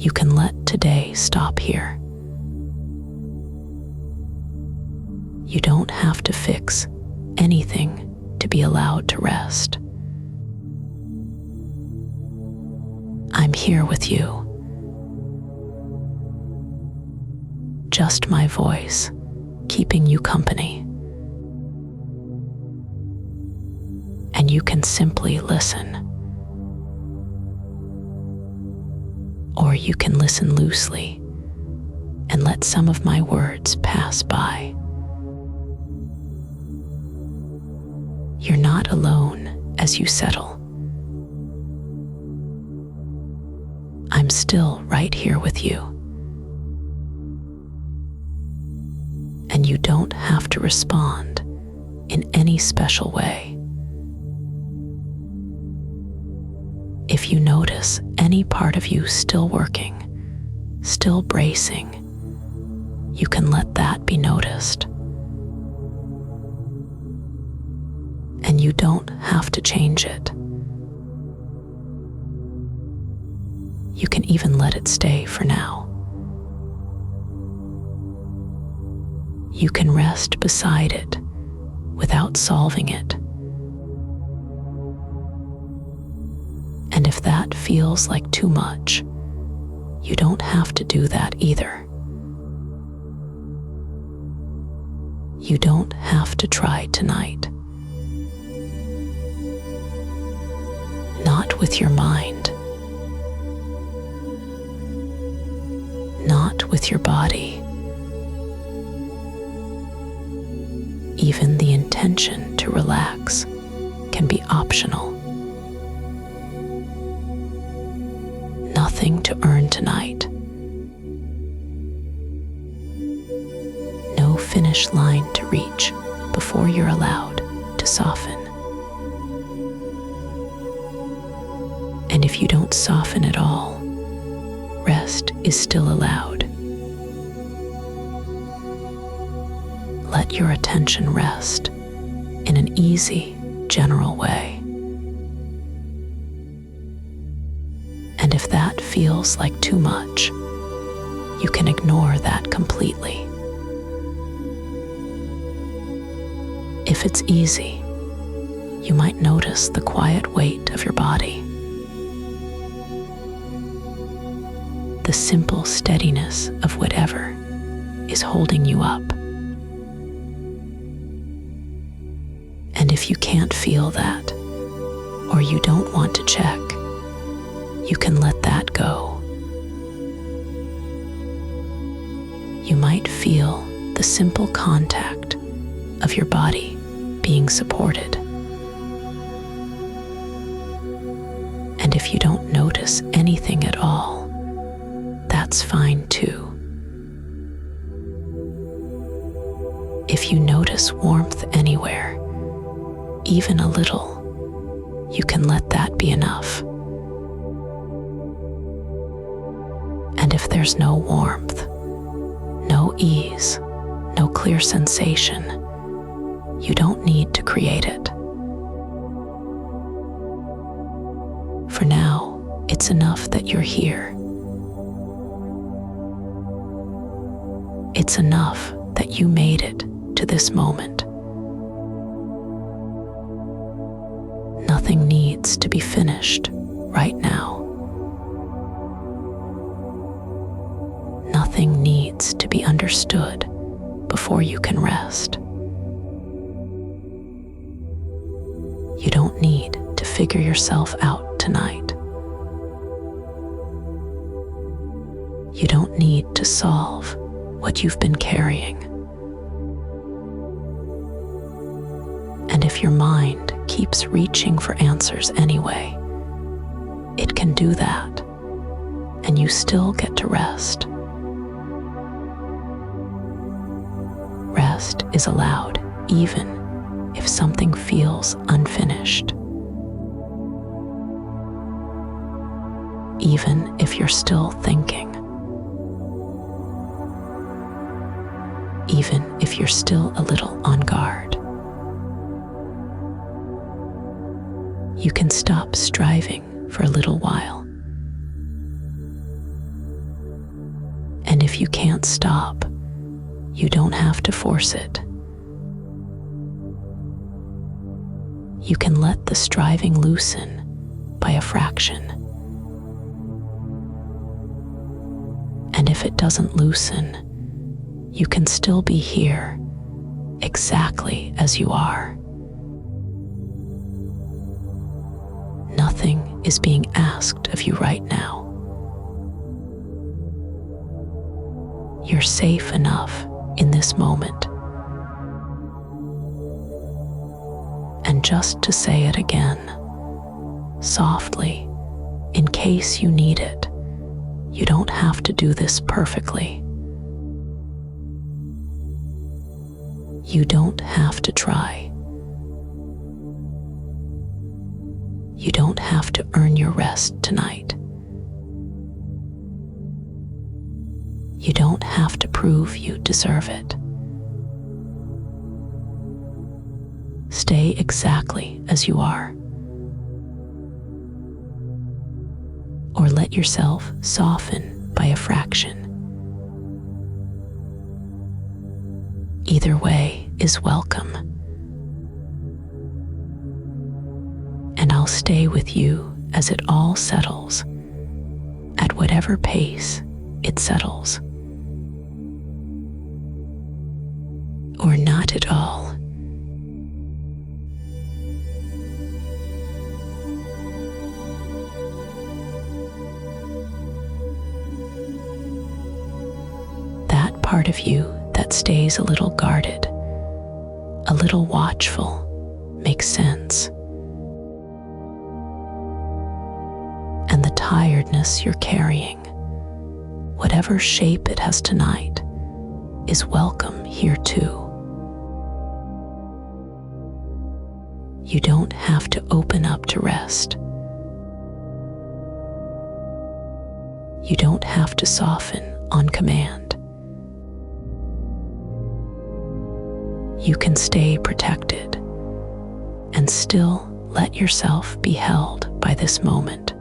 You can let today stop here. You don't have to fix anything to be allowed to rest. I'm here with you. Just my voice, keeping you company. And you can simply listen. Or you can listen loosely and let some of my words pass by. You're not alone as you settle. I'm still right here with you. And you don't have to respond in any special way. If you notice any part of you still working, still bracing, you can let that be noticed. And you don't have to change it. You can even let it stay for now. You can rest beside it without solving it. And if that feels like too much, you don't have to do that either. You don't have to try tonight. Not with your mind. Not with your body. Even the intention to relax can be optional. Nothing to earn tonight. No finish line to reach before you're allowed to soften. And if you don't soften at all, rest is still allowed. Let your attention rest in an easy, general way. And if that feels like too much, you can ignore that completely. If it's easy, you might notice the quiet weight of your body, the simple steadiness of whatever is holding you up. And if you can't feel that, or you don't want to check, you can let that go. You might feel the simple contact of your body being supported. And if you don't notice anything at all, that's fine too. If you notice warmth anywhere, even a little, you can let that be enough. And if there's no warmth, no ease, no clear sensation, you don't need to create it. For now, it's enough that you're here. It's enough that you made it to this moment. Nothing needs to be finished right now. Nothing needs to be understood before you can rest. You don't need to figure yourself out tonight. You don't need to solve what you've been carrying. And if your mind keeps reaching for answers anyway, it can do that, and you still get to rest. Rest is allowed even if something feels unfinished. Even if you're still thinking. Even if you're still a little on guard. You can stop striving for a little while. if you can't stop, you don't have to force it. You can let the striving loosen by a fraction. And if it doesn't loosen, you can still be here, exactly as you are. Nothing is being asked of you right now. You're safe enough in this moment. And just to say it again, softly, in case you need it, you don't have to do this perfectly. You don't have to try. You don't have to earn your rest tonight. You don't have to prove you deserve it. Stay exactly as you are. Or let yourself soften by a fraction. Either way is welcome. And I'll stay with you as it all settles, at whatever pace it settles. Or not at all. That part of you that stays a little guarded, a little watchful, makes sense. And the tiredness you're carrying, whatever shape it has tonight, is welcome here too. You don't have to open up to rest. You don't have to soften on command. You can stay protected and still let yourself be held by this moment.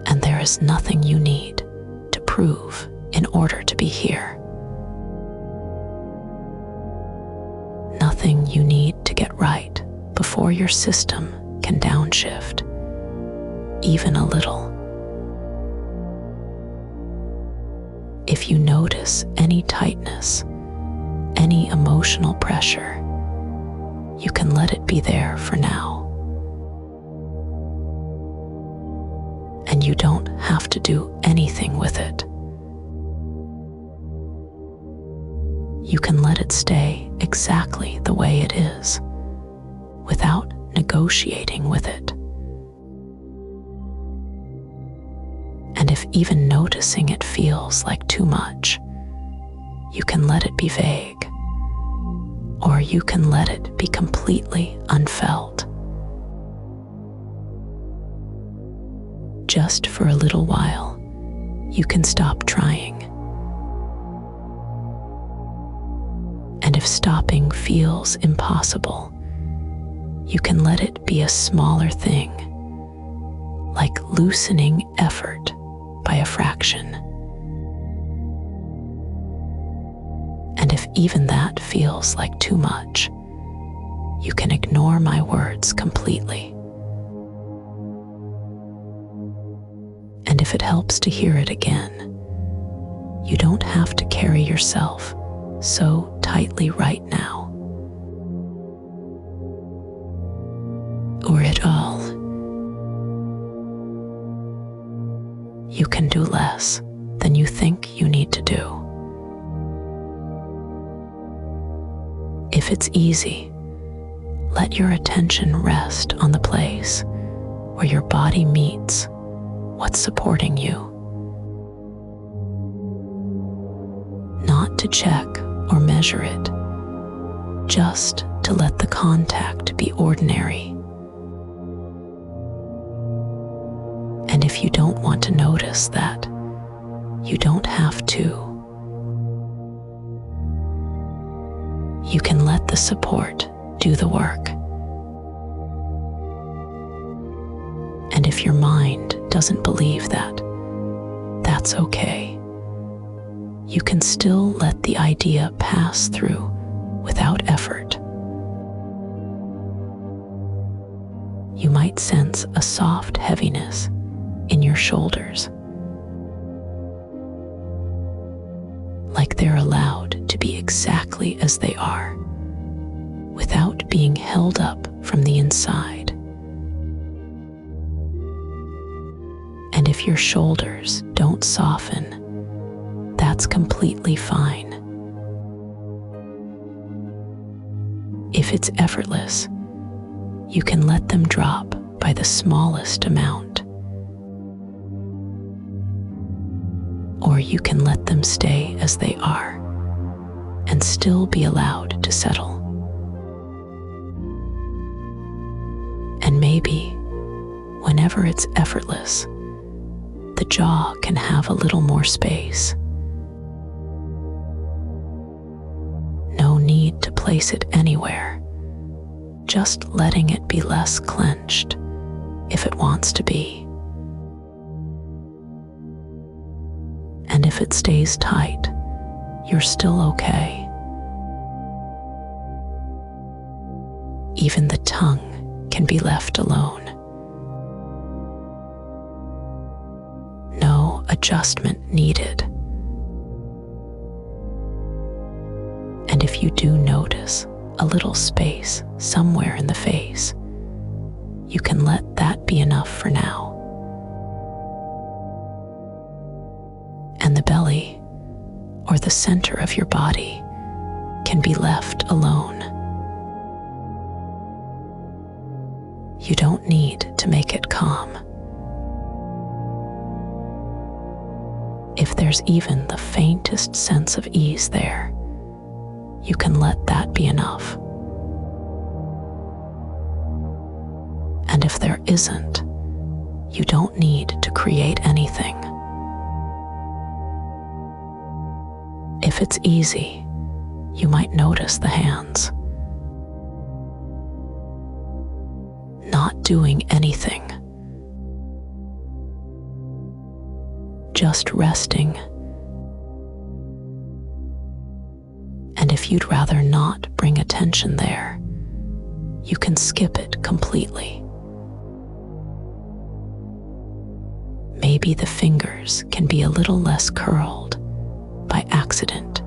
And there is nothing you need to prove in order to be here. Nothing you need to get right before your system can downshift, even a little. If you notice any tightness, any emotional pressure, you can let it be there for now. And you don't have to do anything with it. You can let it stay exactly the way it is, without negotiating with it. And if even noticing it feels like too much, you can let it be vague, or you can let it be completely unfelt. Just for a little while, you can stop trying. And if stopping feels impossible, you can let it be a smaller thing, like loosening effort by a fraction. And if even that feels like too much, you can ignore my words completely. And if it helps to hear it again, you don't have to carry yourself so tightly right now. Or at all. You can do less than you think you need to do. If it's easy, let your attention rest on the place where your body meets what's supporting you. Not to check or measure it, just to let the contact be ordinary. And if you don't want to notice that, you don't have to. You can let the support do the work. And if your mind doesn't believe that, that's okay. You can still let the idea pass through without effort. You might sense a soft heaviness in your shoulders, like they're allowed to be exactly as they are, without being held up from the inside. And if your shoulders don't soften, that's completely fine. If it's effortless, you can let them drop by the smallest amount. Or you can let them stay as they are and still be allowed to settle. And maybe, whenever it's effortless, the jaw can have a little more space. No need to place it anywhere, just letting it be less clenched if it wants to be. And if it stays tight, you're still okay. Even the tongue can be left alone. No adjustment needed. And if you do notice a little space somewhere in the face, you can let that be enough for now. And the belly, or the center of your body, can be left alone. You don't need to make it calm. If there's even the faintest sense of ease there, you can let that be enough. And if there isn't, you don't need to create anything. If it's easy, you might notice the hands. Not doing anything. Just resting. And if you'd rather not bring attention there, you can skip it completely. Maybe the fingers can be a little less curled by accident.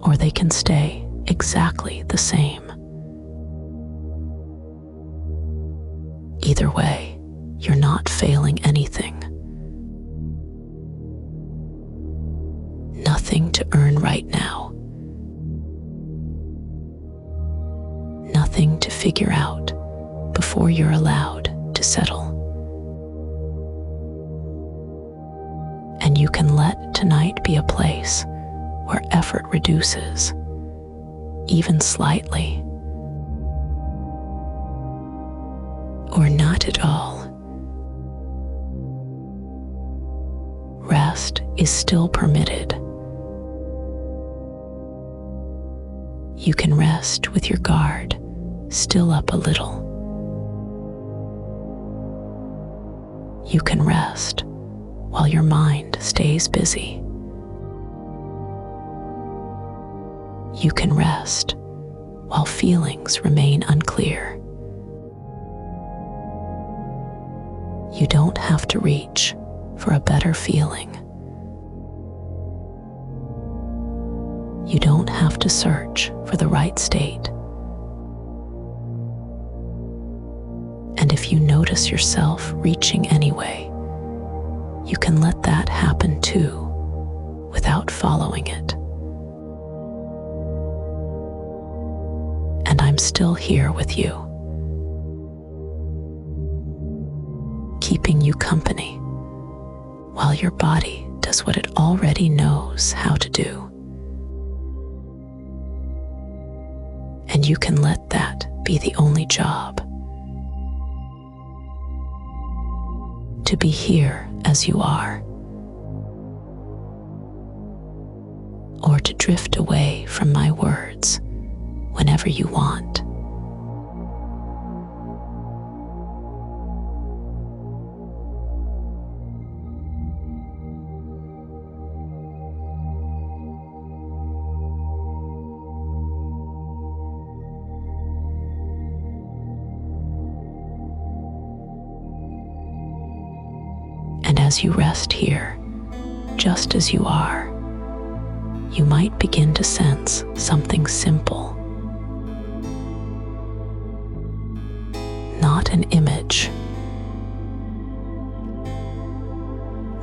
Or they can stay exactly the same. Either way, you're not failing anything. Nothing to earn right now. Nothing to figure out before you're allowed to settle. And you can let tonight be a place where effort reduces, even slightly, or not at all. Rest is still permitted. You can rest with your guard still up a little. You can rest while your mind stays busy. You can rest while feelings remain unclear. You don't have to reach for a better feeling. You don't have to search for the right state. And if you notice yourself reaching anyway, you can let that happen too, without following it. And I'm still here with you, keeping you company while your body does what it already knows how to do. And you can let that be the only job. To be here as you are, or to drift away from my words whenever you want. as you rest here, just as you are, you might begin to sense something simple. Not an image,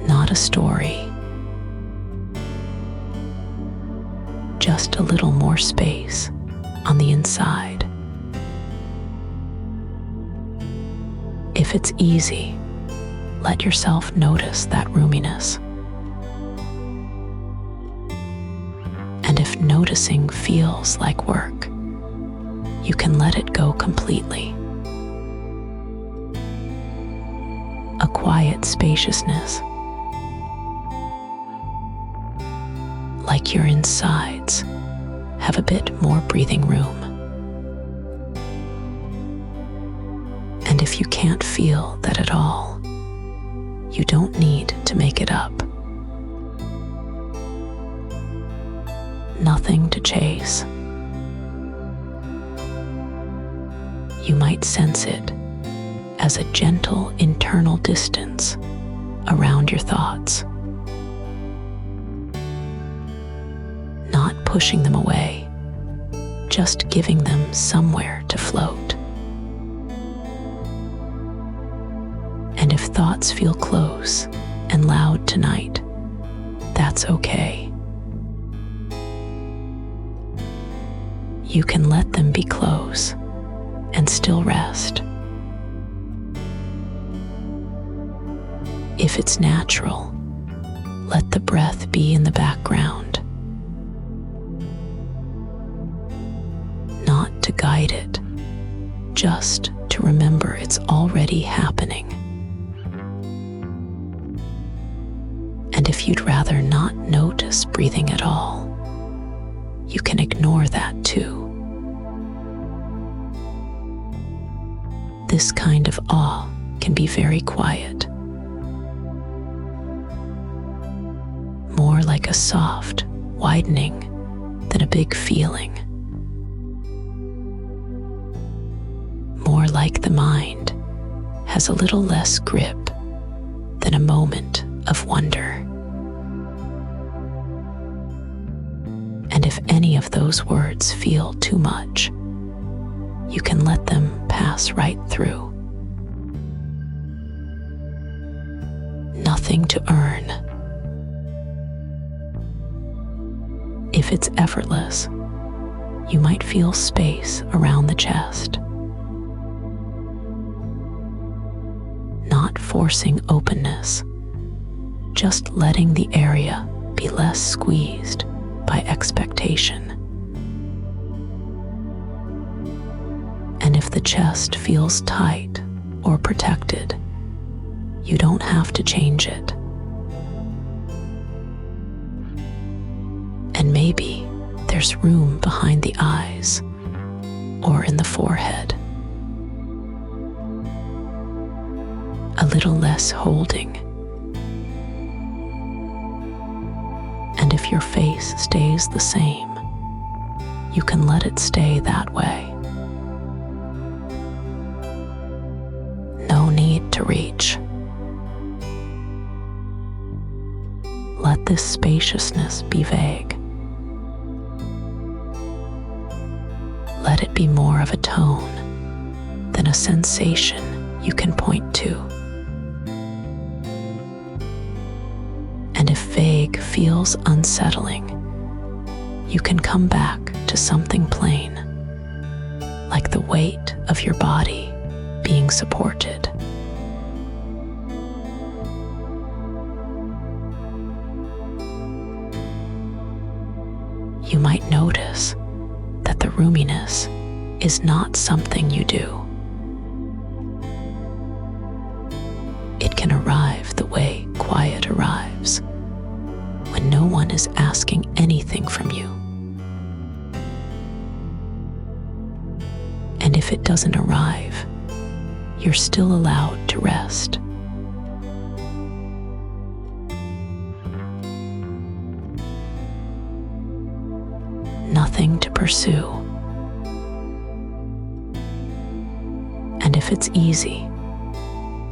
not a story, just a little more space on the inside. If it's easy, let yourself notice that roominess. And if noticing feels like work, you can let it go completely. A quiet spaciousness, like your insides have a bit more breathing room. And if you can't feel that at all, you don't need to make it up. Nothing to chase. You might sense it as a gentle internal distance around your thoughts. Not pushing them away, just giving them somewhere to float. And if thoughts feel close and loud tonight, that's okay. You can let them be close and still rest. If it's natural, let the breath be in the background. Not to guide it, just to remember it's already happening. And if you'd rather not notice breathing at all, you can ignore that too. This kind of awe can be very quiet, more like a soft widening than a big feeling, more like the mind has a little less grip than a moment of wonder. And if any of those words feel too much, you can let them pass right through. Nothing to earn. If it's effortless, you might feel space around the chest. Not forcing openness, just letting the area be less squeezed by expectation. And if the chest feels tight or protected, you don't have to change it. And maybe there's room behind the eyes or in the forehead. A little less holding. And if your face stays the same, you can let it stay that way. No need to reach. Let this spaciousness be vague. Let it be more of a tone than a sensation you can point to. And if vague feels unsettling, you can come back to something plain, like the weight of your body being supported. You might notice that the roominess is not something you do. It can arrive the way quiet arrives, when no one is asking anything from you. And if it doesn't arrive, you're still allowed to rest. Nothing to pursue. And if it's easy,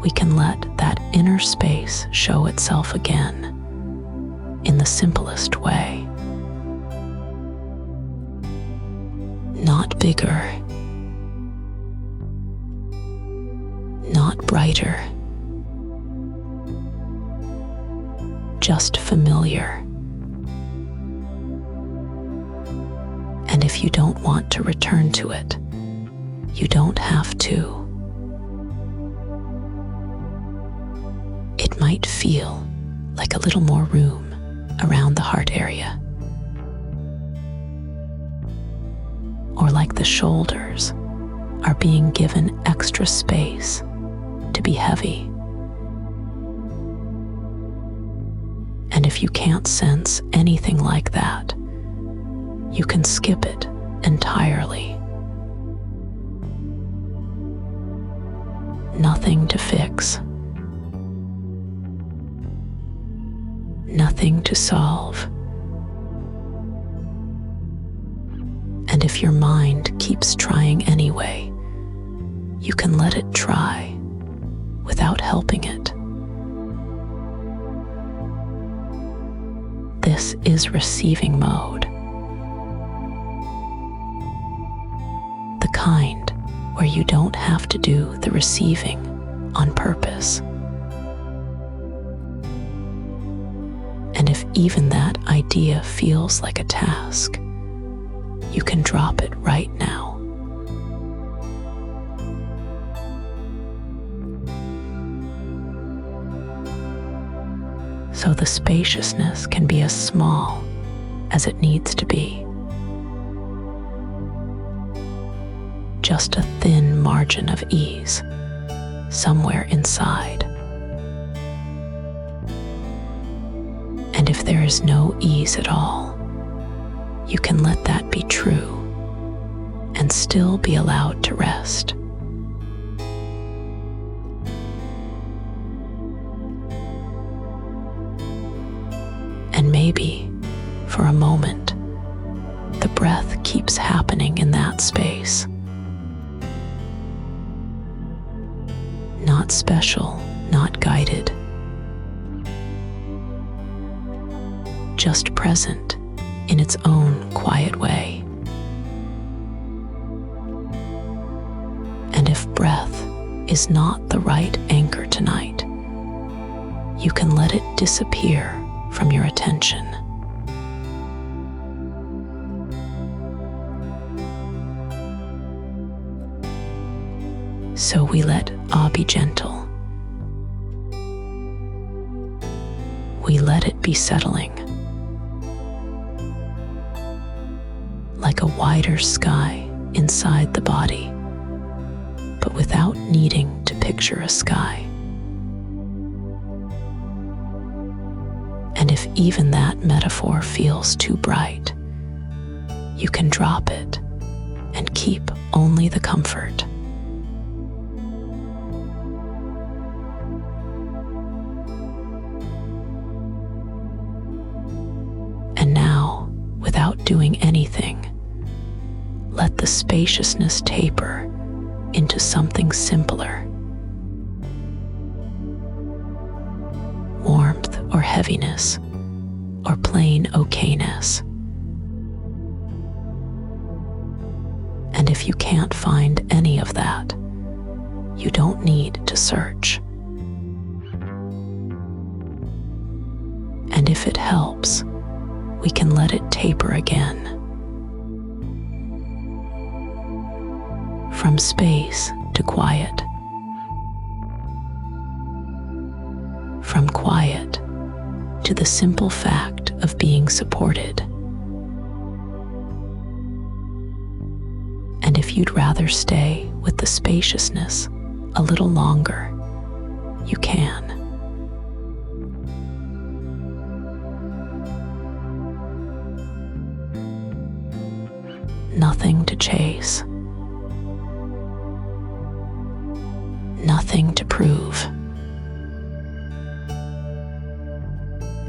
we can let that inner space show itself again in the simplest way. Not bigger, not brighter, just familiar. And if you don't want to return to it, you don't have to. It might feel like a little more room around the heart area, or like the shoulders are being given extra space to be heavy. And if you can't sense anything like that, you can skip it entirely. Nothing to fix, nothing to solve. And if your mind keeps trying anyway, you can let it try without helping it. This is receiving mode. The kind where you don't have to do the receiving on purpose. And if even that idea feels like a task, you can drop it right now. So the spaciousness can be as small as it needs to be. Just a thin margin of ease somewhere inside. And if there is no ease at all, you can let that be true and still be allowed to rest. And maybe, for a moment, the breath keeps happening in that space. Not special, not guided. Just present in its own quiet way. And if breath is not the right anchor tonight, you can let it disappear from your attention. So we let Ah be gentle. We let it be settling, like a wider sky inside the body, but without needing to picture a sky. And if even that metaphor feels too bright, you can drop it and keep only the comfort. And now, without doing anything, let the spaciousness taper into something simpler. Warmth or heaviness, or plain okayness. And if you can't find any of that, you don't need to search. And if it helps, we can let it taper again. From space to quiet. From quiet to the simple fact of being supported. And if you'd rather stay with the spaciousness a little longer, you can. Nothing to chase. Nothing to prove.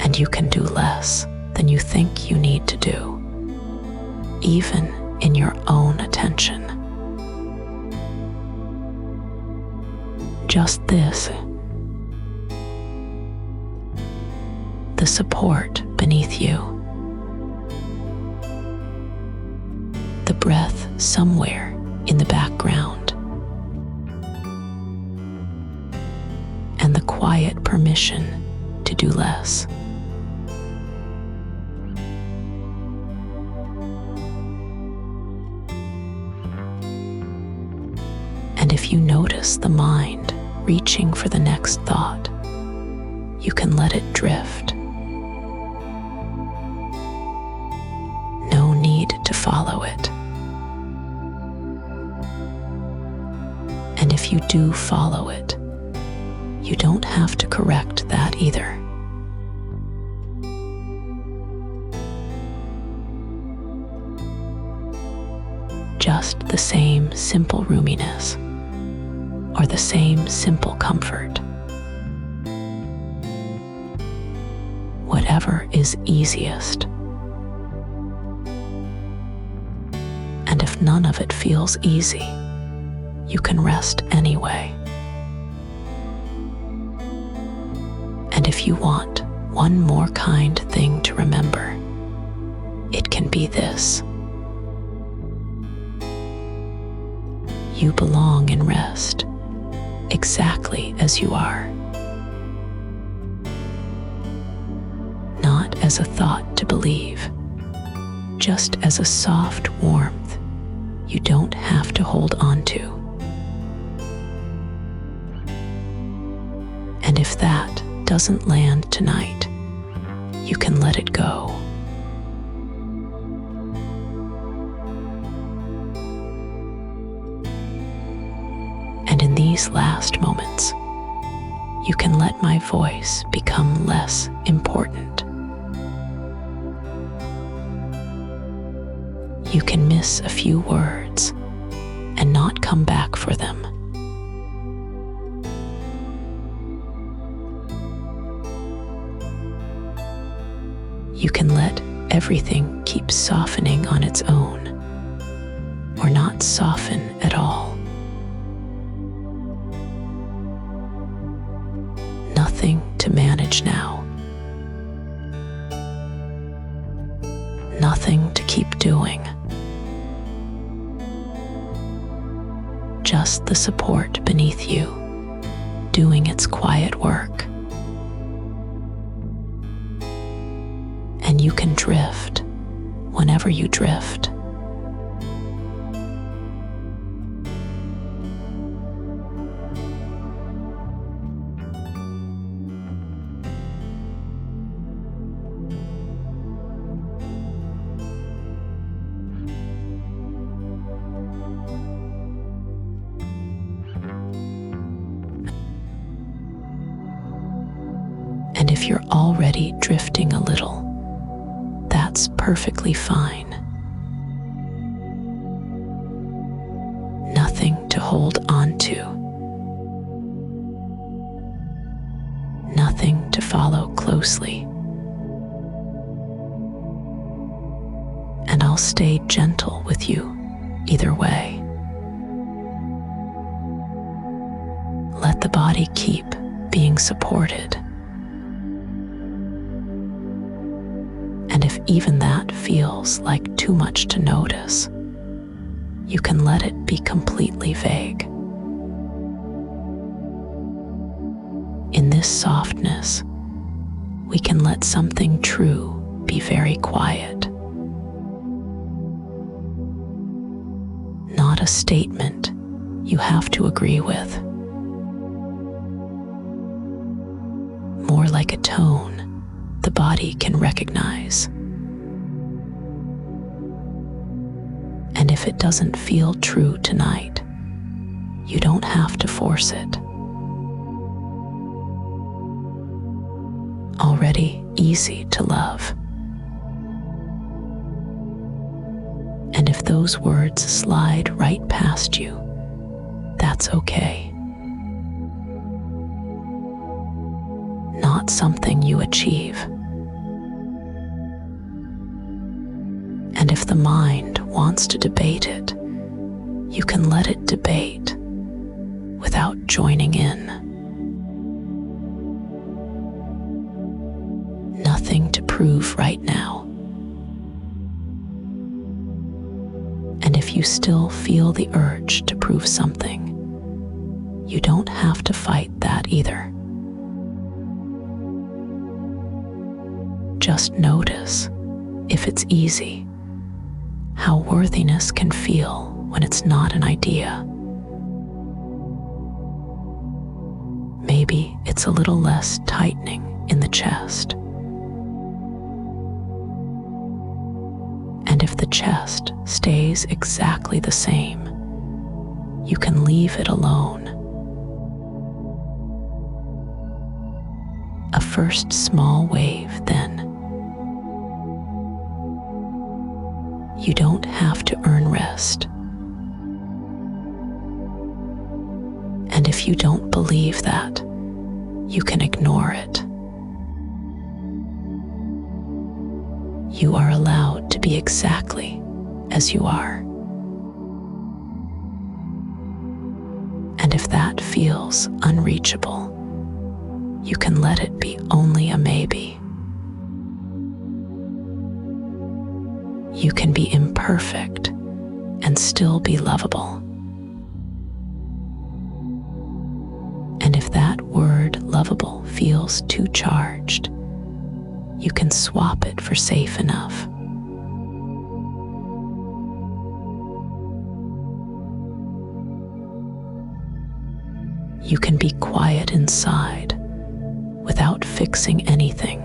And you can do less than you think you need to do, even in your own attention. Just this the support beneath you, the breath somewhere in the background, and the quiet permission to do less. And if you notice the mind reaching for the next thought, you can let it drift. No need to follow it. And if you do follow it, you don't have to correct that either. Just the same simple roominess, or the same simple comfort. Whatever is easiest. And if none of it feels easy, you can rest anyway. And if you want one more kind thing to remember, it can be this: you belong in rest, exactly as you are. Not as a thought to believe, just as a soft warmth you don't have to hold on to. And if that doesn't land tonight, you can let it go. And in these last moments, you can let my voice become less important. You can miss a few words and not come back for them. You can let everything keep softening on its own, or not soften at all. Nothing to manage now. Nothing to keep doing. Just the support beneath you, doing its quiet work. And you can drift whenever you drift. And if you're already drifting a little, that's perfectly fine. Nothing to hold on to. Nothing to follow closely. And I'll stay gentle with you either way. Let the body keep being supported. And if even that feels like too much to notice, you can let it be completely vague. In this softness, we can let something true be very quiet. Not a statement you have to agree with. More like a tone the body can recognize. And if it doesn't feel true tonight, you don't have to force it. Already easy to love. And if those words slide right past you, that's okay. Not something you achieve. And if the mind wants to debate it, you can let it debate without joining in. prove right now. And if you still feel the urge to prove something, you don't have to fight that either. Just notice, if it's easy, how worthiness can feel when it's not an idea. Maybe it's a little less tightening in the chest. And if the chest stays exactly the same, you can leave it alone. A first small wave, then. You don't have to earn rest. And if you don't believe that, you can ignore it. You are allowed to be exactly as you are. And if that feels unreachable, you can let it be only a maybe. You can be imperfect and still be lovable. And if that word lovable feels too charged, you can swap it for safe enough. You can be quiet inside without fixing anything.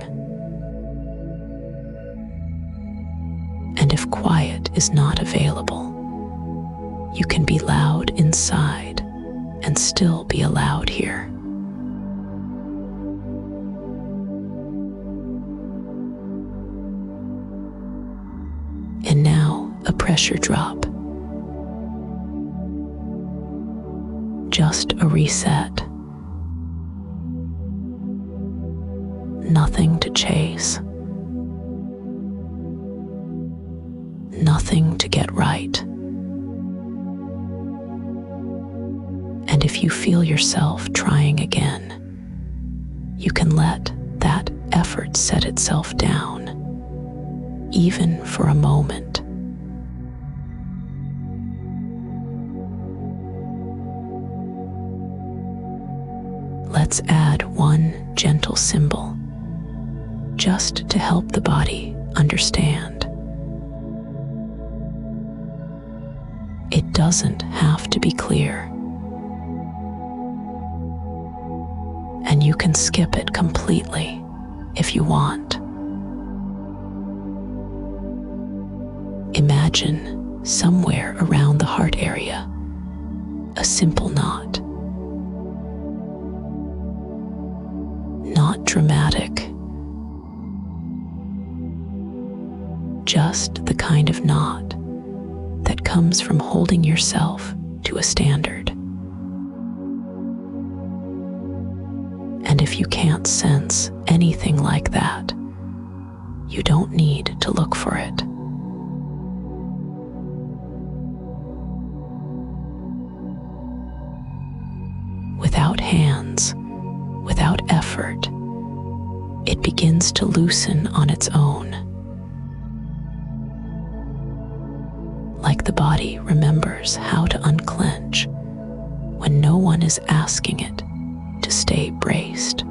And if quiet is not available, you can be loud inside and still be allowed here. And now a pressure drop. Just a reset. Nothing to chase. Nothing to get right. And if you feel yourself trying again, you can let that effort set itself down, even for a moment. Let's add one gentle symbol, just to help the body understand. It doesn't have to be clear. And you can skip it completely if you want. Imagine somewhere around the heart area, a simple knot. Not dramatic, just the kind of knot that comes from holding yourself to a standard. And if you can't sense anything like that, you don't need to look for it. Without hands, without effort, it begins to loosen on its own. Like the body remembers how to unclench when no one is asking it to stay braced.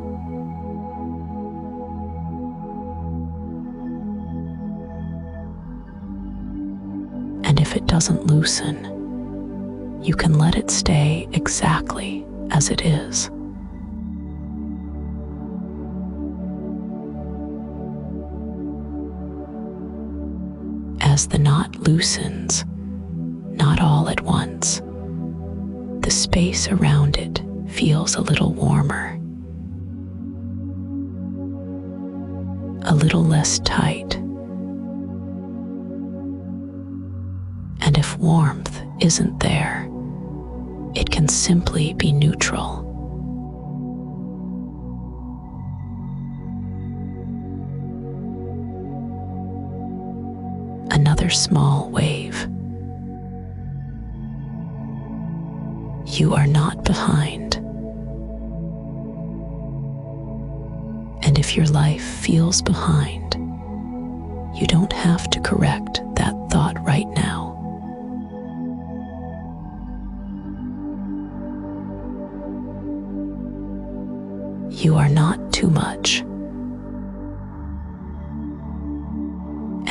And if it doesn't loosen, you can let it stay exactly as it is. As the knot loosens, not all at once, the space around it feels a little warmer, a little less tight. And if warmth isn't there, it can simply be neutral. Another small wave. You are not behind. And if your life feels behind, You don't have to correct that thought right now. You are not too much.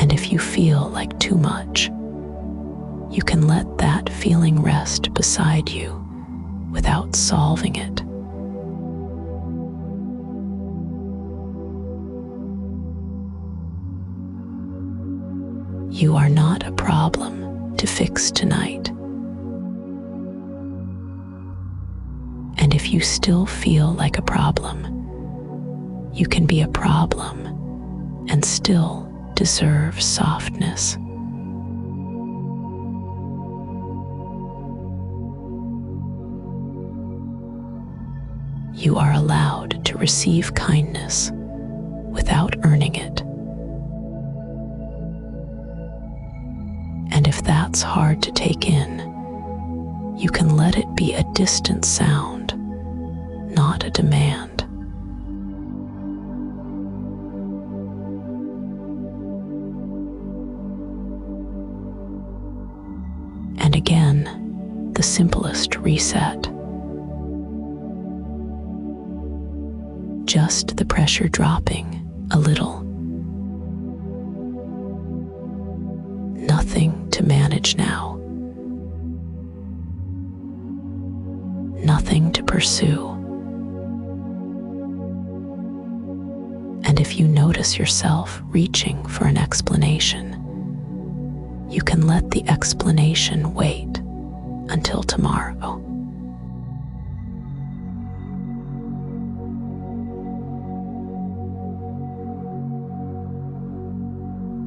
And if you feel like too much, you can let that feeling rest beside you without solving it. You are not a problem to fix tonight. And if you still feel like a problem, you can be a problem and still deserve softness. You are allowed to receive kindness without earning it. And if that's hard to take in, you can let it be a distant sound, not a demand. And again, the simplest reset. Just the pressure dropping a little. Nothing to manage now. Nothing to pursue. And if you notice yourself reaching for an explanation, you can let the explanation wait until tomorrow.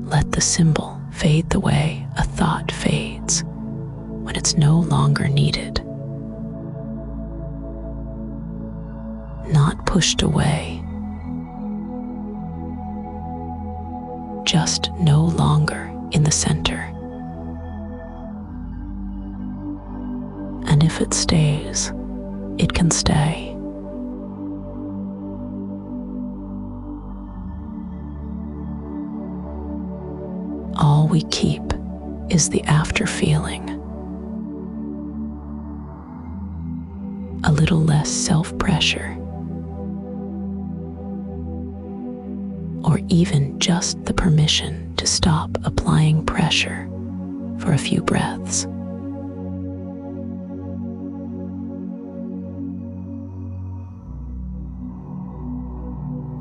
Let the symbol fade the way a thought fades when it's no longer needed. Not pushed away, just no longer in the center. And if it stays, it can stay. All we keep is the after feeling. A little less self-pressure, or even just the permission to stop applying pressure for a few breaths.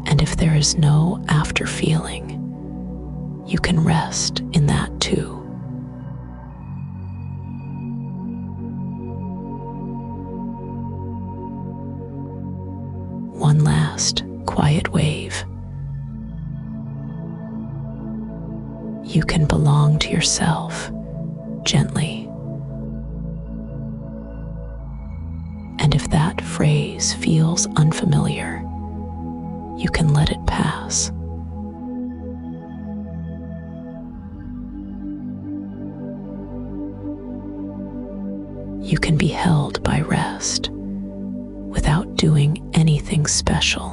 And if there is no after feeling, you can rest in that too. One last quiet wave. You can belong to yourself gently. And if that phrase feels unfamiliar, you can let it pass. You can be held by rest without doing anything special.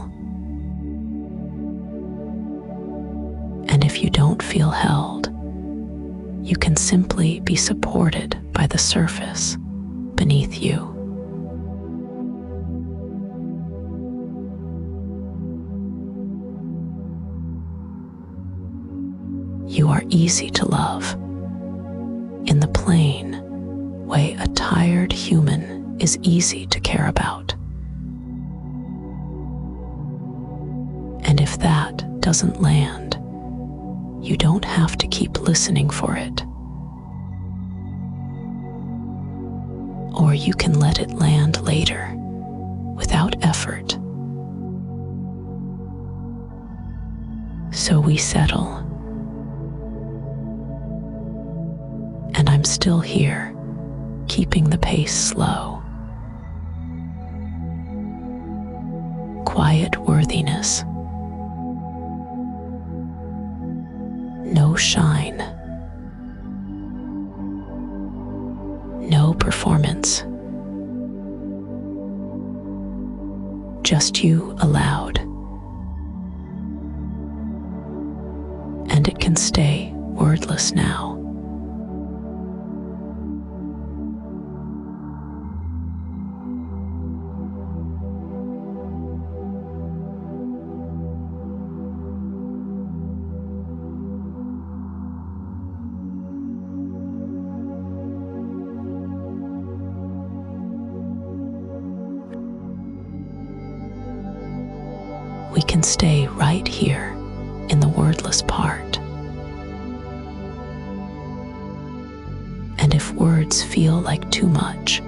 And if you don't feel held, you can simply be supported by the surface beneath you. You are easy to love in the plain way a tired human is easy to care about. And if that doesn't land, you don't have to keep listening for it. Or you can let it land later without effort. So we settle. And I'm still here, keeping the pace slow. Quiet worthiness. No shine. No performance. Just you allowed. And it can can stay wordless now. We can stay right here in the wordless part. And if words feel like too much,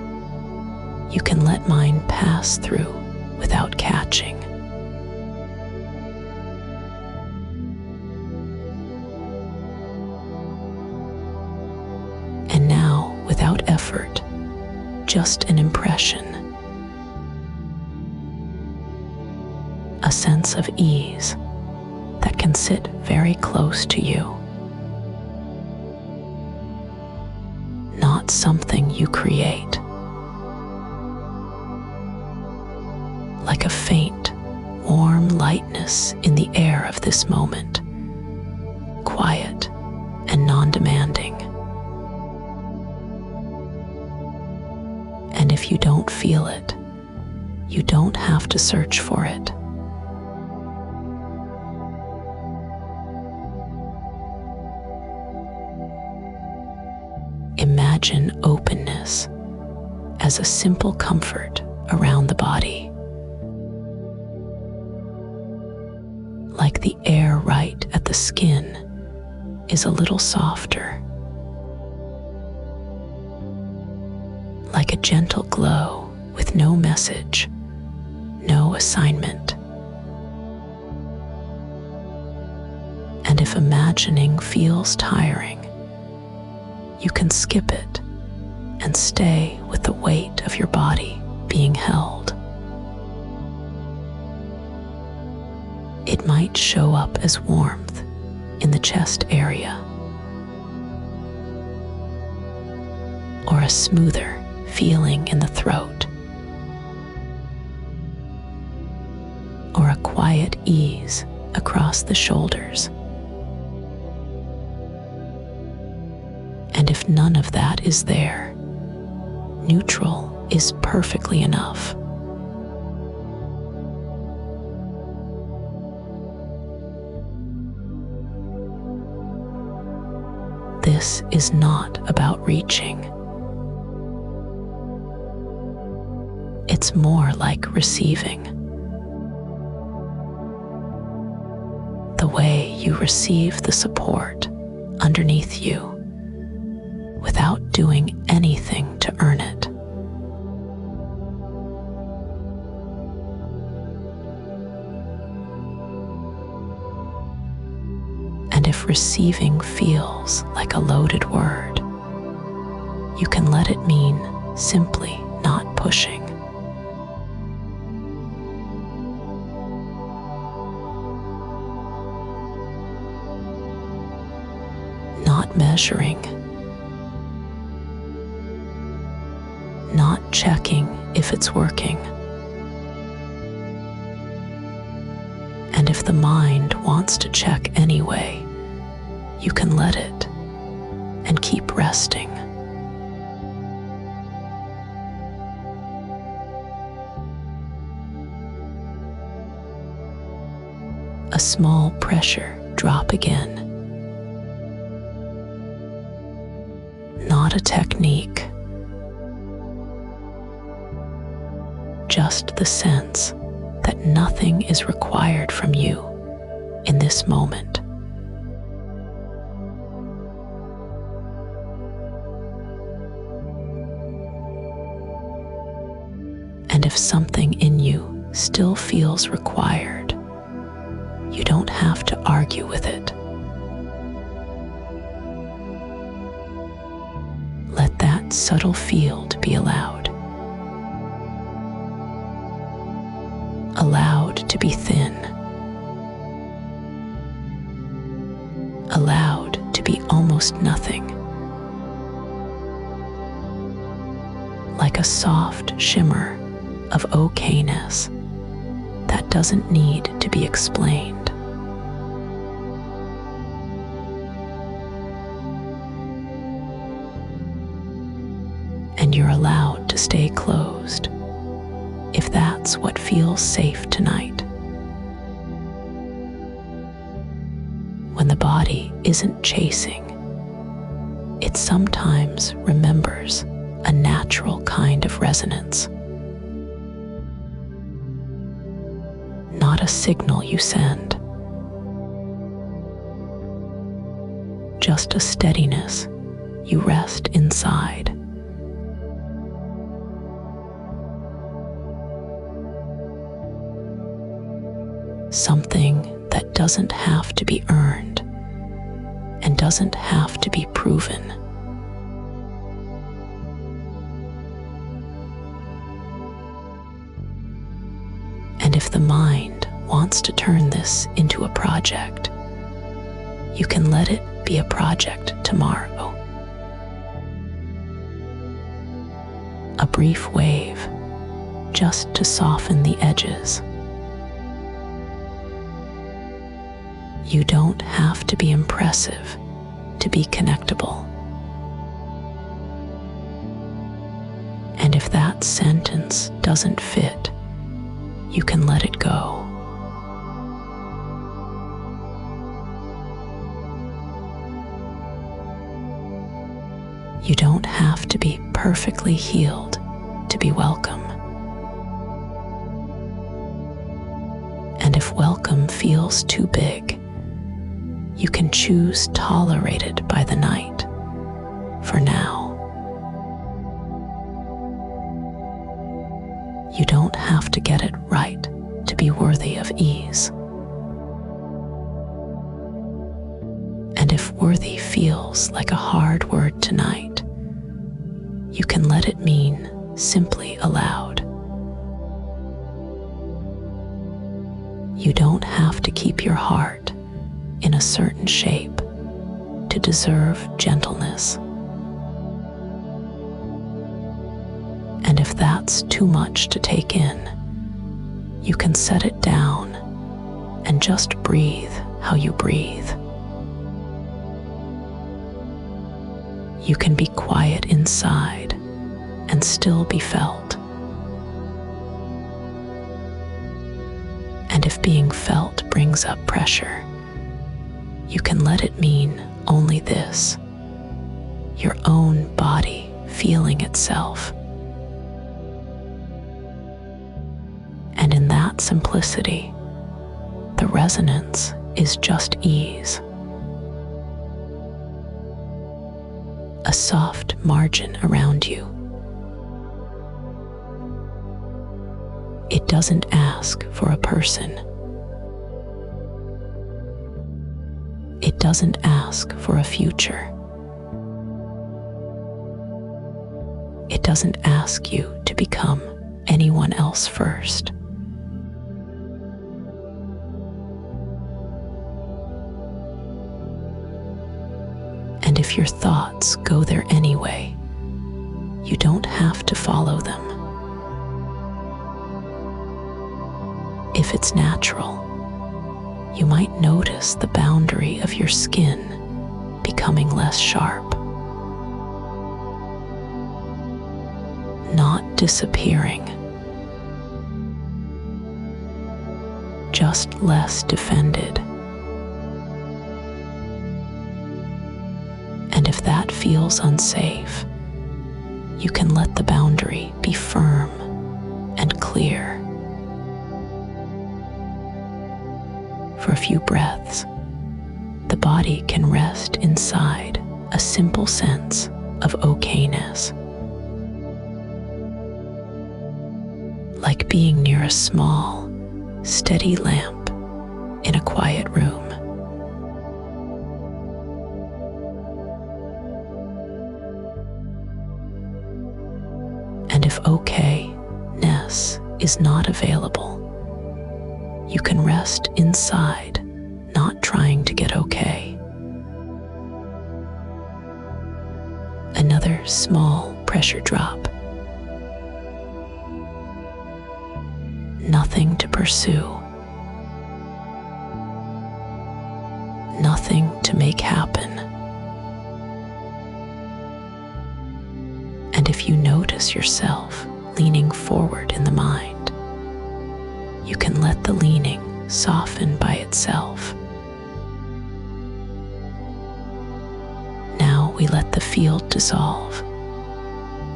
you can let mine pass through without catching. And now, without effort, just an impression, a sense of ease that can sit very close to you. Not something you create. Like a faint, warm lightness in the air of this moment, quiet and non-demanding. And if you don't feel it, you don't have to search for it. Imagine openness as a simple comfort around the body, like the air right at the skin is a little softer, like a gentle glow with no message, no assignment. And if imagining feels tiring, you can skip it and stay with the weight of your body being held. It might show up as warmth in the chest area, or a smoother feeling in the throat, or a quiet ease across the shoulders. And if none of that is there, neutral is perfectly enough. This is not about reaching. It's more like receiving. The way you receive the support underneath you without doing anything to earn it. And if receiving feels like a loaded word, you can let it mean simply not pushing. Not measuring, not checking if it's working. And if the mind wants to check anyway, you can let it and keep resting. A small pressure drop again. Not a technique, just the sense that nothing is required from you in this moment. And if something in you still feels required, you don't have to argue with it. Let that subtle field be allowed. Allowed to be thin. Allowed to be almost nothing. Like a soft shimmer of okayness that doesn't need to be explained. stay closed, if that's what feels safe tonight. When the body isn't chasing, it sometimes remembers a natural kind of resonance. Not a signal you send, just a steadiness you rest inside. Something that doesn't have to be earned and doesn't have to be proven. And if the mind wants to turn this into a project, you can let it be a project tomorrow. A brief wave, just to soften the edges. You don't have to be impressive to be connectable. And if that sentence doesn't fit, you can let it go. You don't have to be perfectly healed to be welcome. And if welcome feels too big, you can choose tolerated by the night for now. You don't have to get it right to be worthy of ease. And if worthy feels like a hard word tonight, you can let it mean simply allowed. You don't have to keep your heart in a certain shape to deserve gentleness. And if that's too much to take in, you can set it down and just breathe how you breathe. You can be quiet inside and still be felt. And if being felt brings up pressure, you can let it mean only this: your own body feeling itself. And in that simplicity, the resonance is just ease. A soft margin around you. It doesn't ask for a person. It doesn't ask for a future. It doesn't ask you to become anyone else first. And if your thoughts go there anyway, you don't have to follow them. If it's natural, you might notice the boundary of your skin becoming less sharp. Not disappearing, just less defended. And if that feels unsafe, you can let the boundary be firm and clear. For a few breaths, the body can rest inside a simple sense of okayness. Like being near a small, steady lamp in a quiet room. And if okayness is not available, you can rest inside, not trying to get okay. Another small pressure drop. Nothing to pursue. Nothing to make happen. And if you notice notice yourself leaning forward in the mind, you can let the leaning soften by itself. Now we let the field dissolve,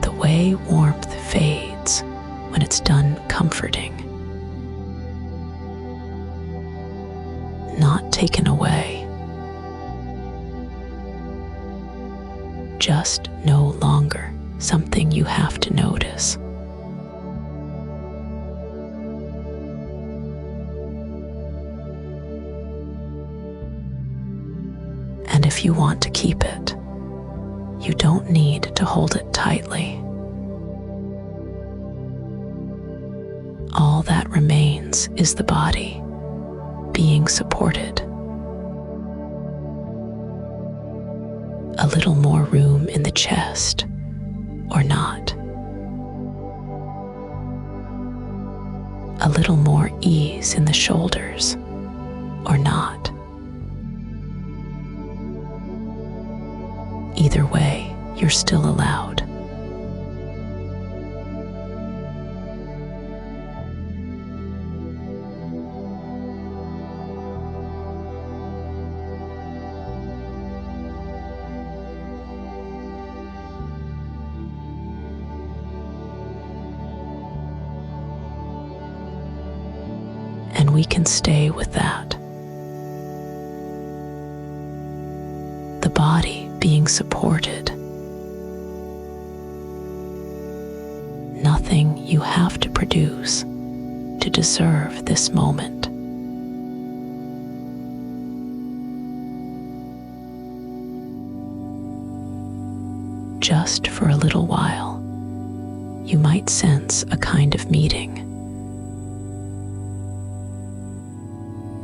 the way warmth fades when it's done comforting. Not taken away, just no longer something you have to notice. And if you want to keep it, you don't need to hold it tightly. All that remains is the body being supported. A little more room in the chest, or not. A little more ease in the shoulders, or not. Either way, you're still allowed. And we can stay with that. The body being supported. Nothing you have to produce to deserve this moment. Just for a little while, you might sense a kind of meeting.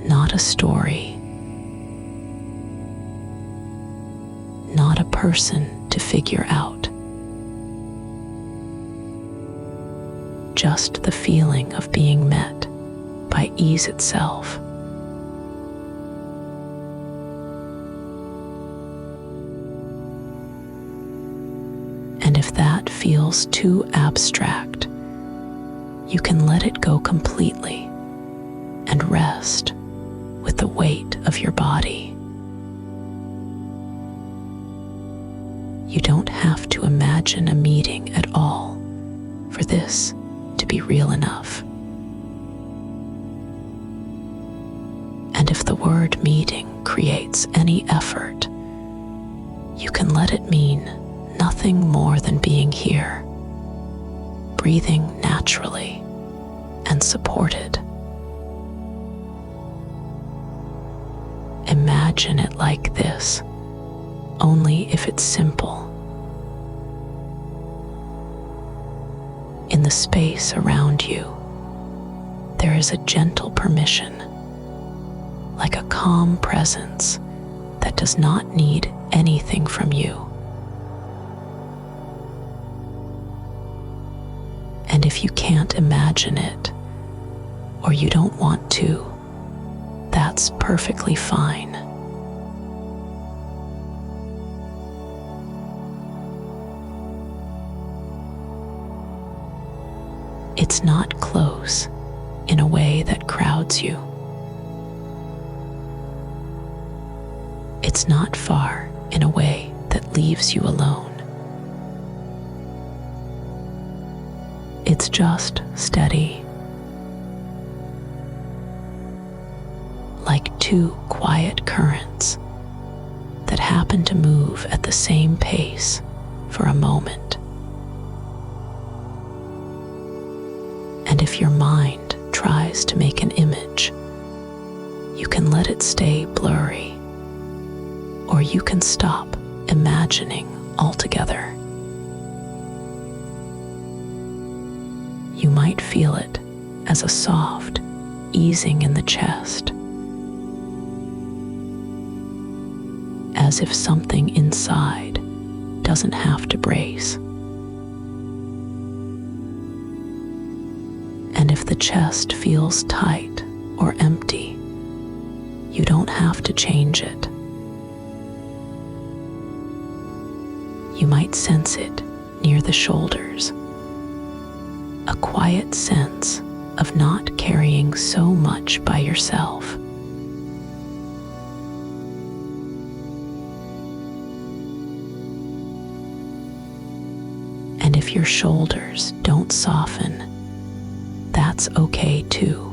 Not a story, not a person to figure out. Just the feeling of being met by ease itself. And if that feels too abstract, you can let it go completely and rest with the weight of your body. You don't have to imagine a meeting at all for this to be real enough. And if the word meeting creates any effort, you can let it mean nothing more than being here, breathing naturally and supported. Imagine it like this, only if it's simple. In the space around you, there is a gentle permission, like a calm presence that does not need anything from you. And if you can't imagine it, or you don't want to, that's perfectly fine. It's not close in a way that crowds you. It's not far in a way that leaves you alone. It's just steady, like two quiet currents that happen to move at the same pace for a moment. And if your mind tries to make an image, you can let it stay blurry, or you can stop imagining altogether. You might feel it as a soft easing in the chest, as if something inside doesn't have to brace. And if the chest feels tight or empty, you don't have to change it. You might sense it near the shoulders a quiet sense of not carrying so much by yourself. And if your shoulders don't soften, that's okay too.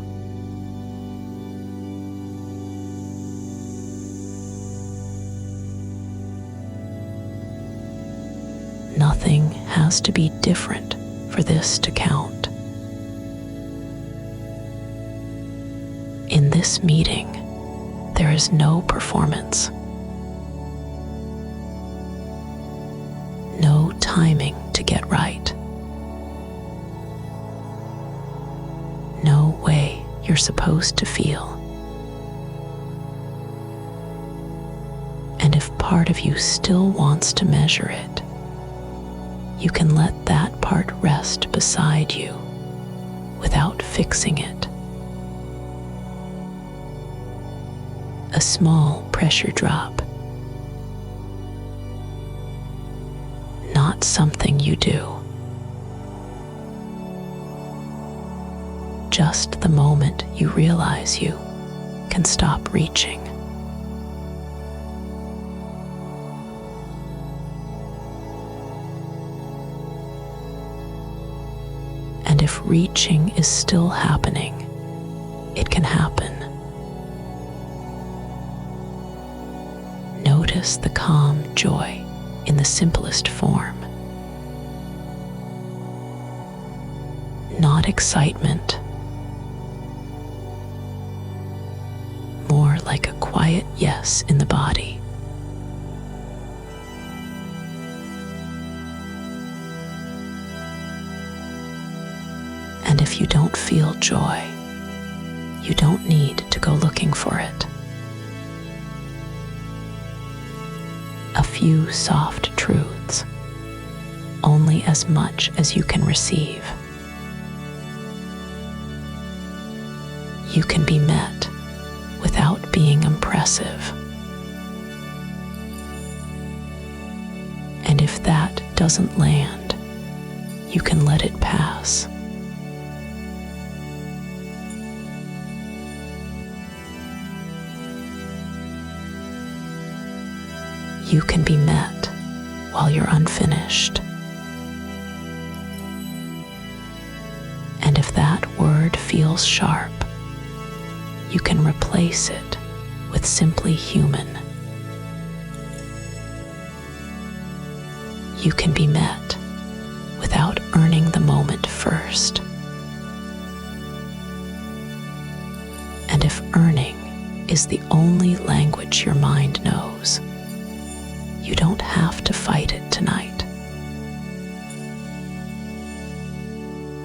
Nothing has to be different for this to count. In this meeting, there is no performance, no timing to get right, no way you're supposed to feel. And if part of you still wants to measure it, you can let that part rest beside you without fixing it. A small pressure drop, not something you do. Just the moment you realize you can stop reaching. And if reaching is still happening, it can happen. Notice the calm joy in the simplest form. Not excitement, more like a quiet yes in the body. And if you don't feel joy, you don't need to go looking for it. A few soft truths, only as much as you can receive. You can be met without being impressive. And if that doesn't land, you can let it pass. You can be met while you're unfinished. And if that word feels sharp, you can replace it with simply human. You can be met without earning the moment first. And if earning is the only language your mind knows, you don't have to fight it tonight.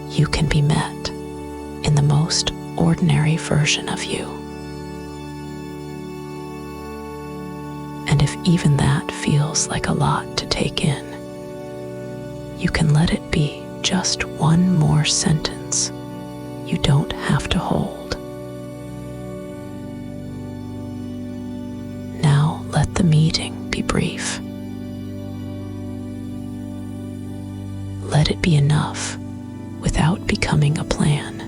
You can be met in the most ordinary version of you. And if even that feels like a lot to take in, you can let it be just one more sentence you don't have to hold. Now let the meeting be brief. Let it be enough without becoming a plan.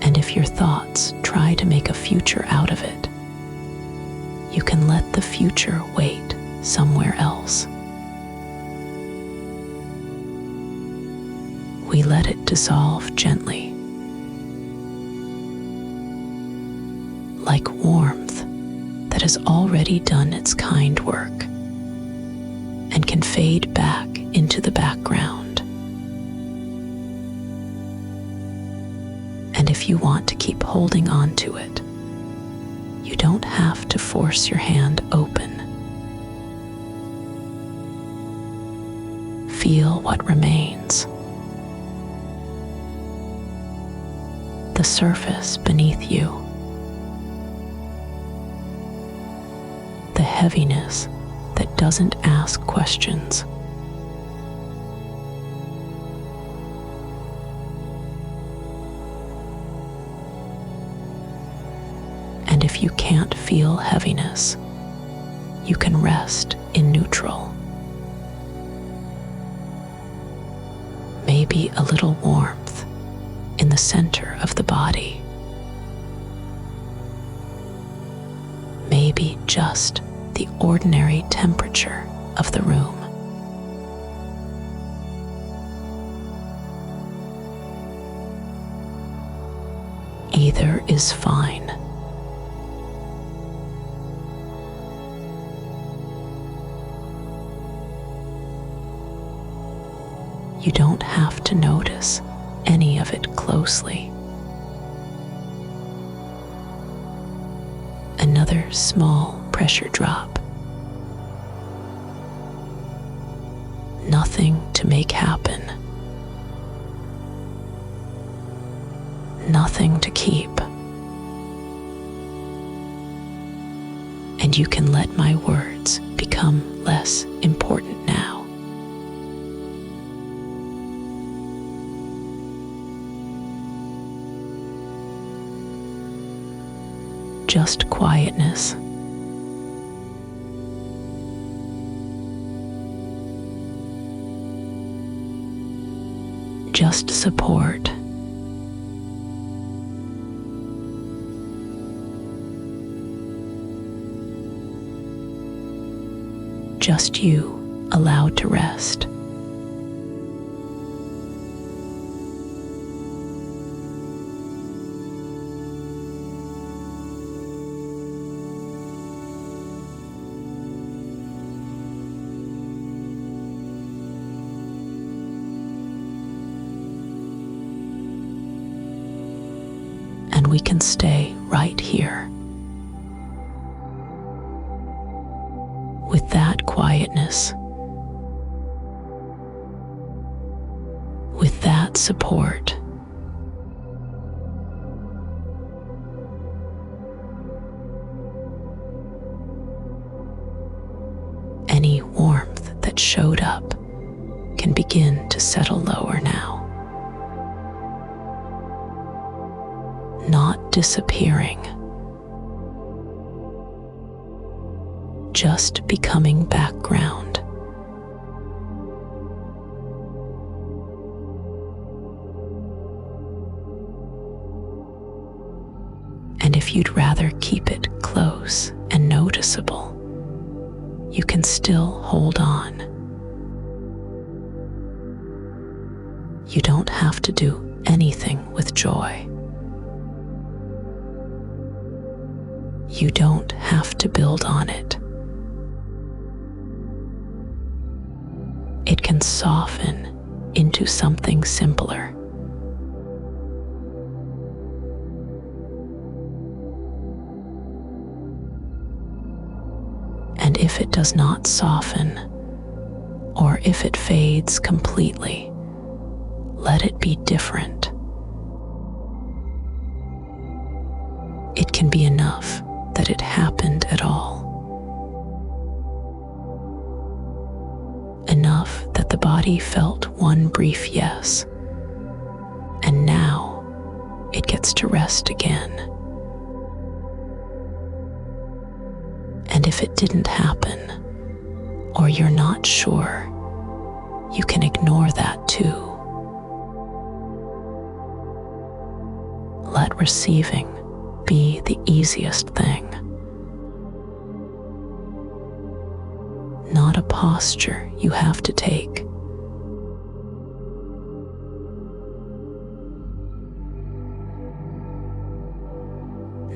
And if your thoughts try to make a future out of it, you can let the future wait somewhere else. We let it dissolve gently, like warmth that has already done its kind work and can fade back into the background. And if you want to keep holding on to it, you don't have to force your hand open. Feel what remains. The surface beneath you. The heaviness that doesn't ask questions. And if you can't feel heaviness, you can rest in neutral. Maybe a little warmth in the center of the body. Maybe just the ordinary temperature of the room. Either is fine. You don't have to notice any of it closely. Another small pressure drop. Nothing to make happen. Nothing to keep. And you can let my words become less important now. Just quietness. Just support. Just you allowed to rest. And we can stay right here with that quietness, with that support. Any warmth that showed up can begin to settle lower now. Not disappearing, just becoming background. And if you'd rather keep it close and noticeable, you can still hold on. You don't have to do anything with joy. You don't have to build on it. It can soften into something simpler. And if it does not soften, or if it fades completely, let it be different. It can be enough that it happened at all. Enough that the body felt one brief yes, and now it gets to rest again. And if it didn't happen, or you're not sure, you can ignore that too. Let receiving be the easiest thing. Not a posture you have to take.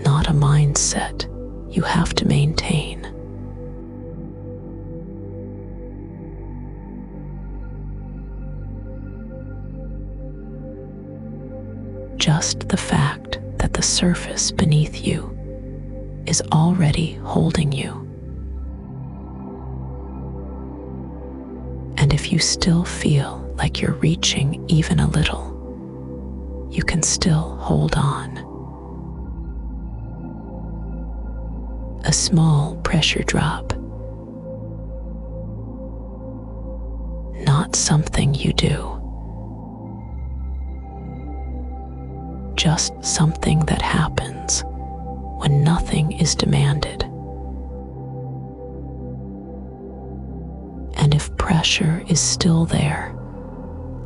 Not a mindset you have to maintain. Just the fact that the surface beneath you is already holding you. And if you still feel like you're reaching even a little, you can still hold on. A small pressure drop. Not something you do. Just something that happens when nothing is demanded. And if pressure is still there,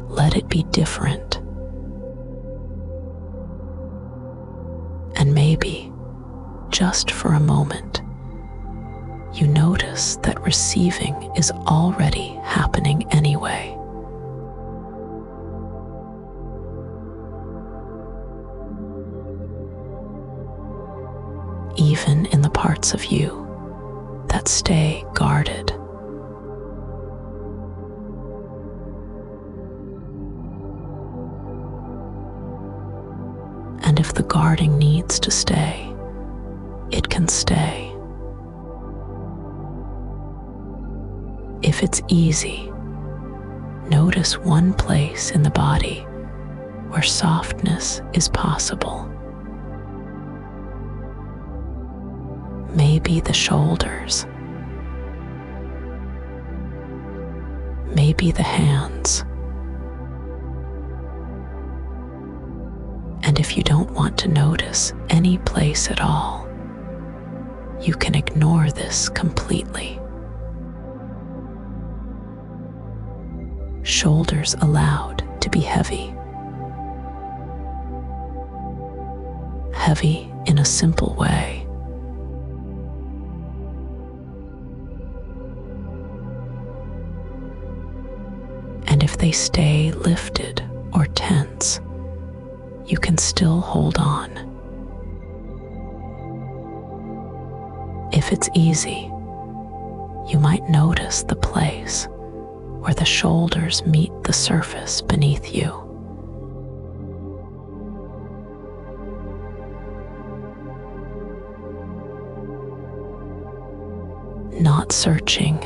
let it be different. And maybe, just for a moment, you notice that receiving is already happening anyway. Even in the parts of you that stay guarded. And if the guarding needs to stay, it can stay. If it's easy, notice one place in the body where softness is possible. Maybe the shoulders, maybe the hands. And if you don't want to notice any place at all, you can ignore this completely. Shoulders allowed to be heavy. Heavy in a simple way. And if they stay lifted or tense, you can still hold on. If it's easy, you might notice the place where the shoulders meet the surface beneath you. Not searching,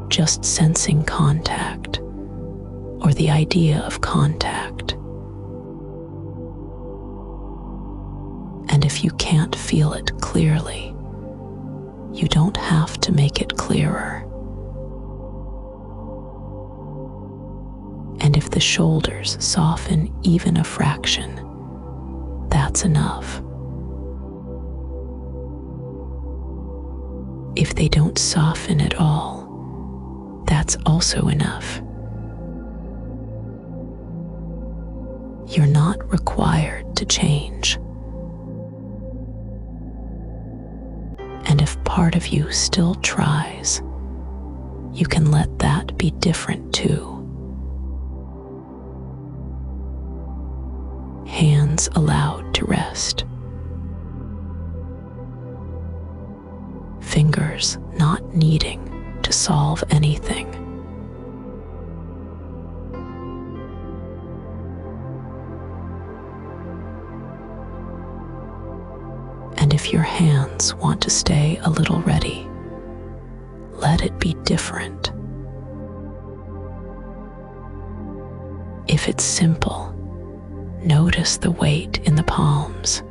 just sensing contact or the idea of contact. And if you can't feel it clearly, you don't have to make it clearer. And if the shoulders soften even a fraction, that's enough. If they don't soften at all, that's also enough. You're not required to change. And if part of you still tries, you can let that be different too. Hands allowed to rest. Fingers not needing to solve anything. And if your hands want to stay a little ready, let it be different. If it's simple, notice the weight in the palms,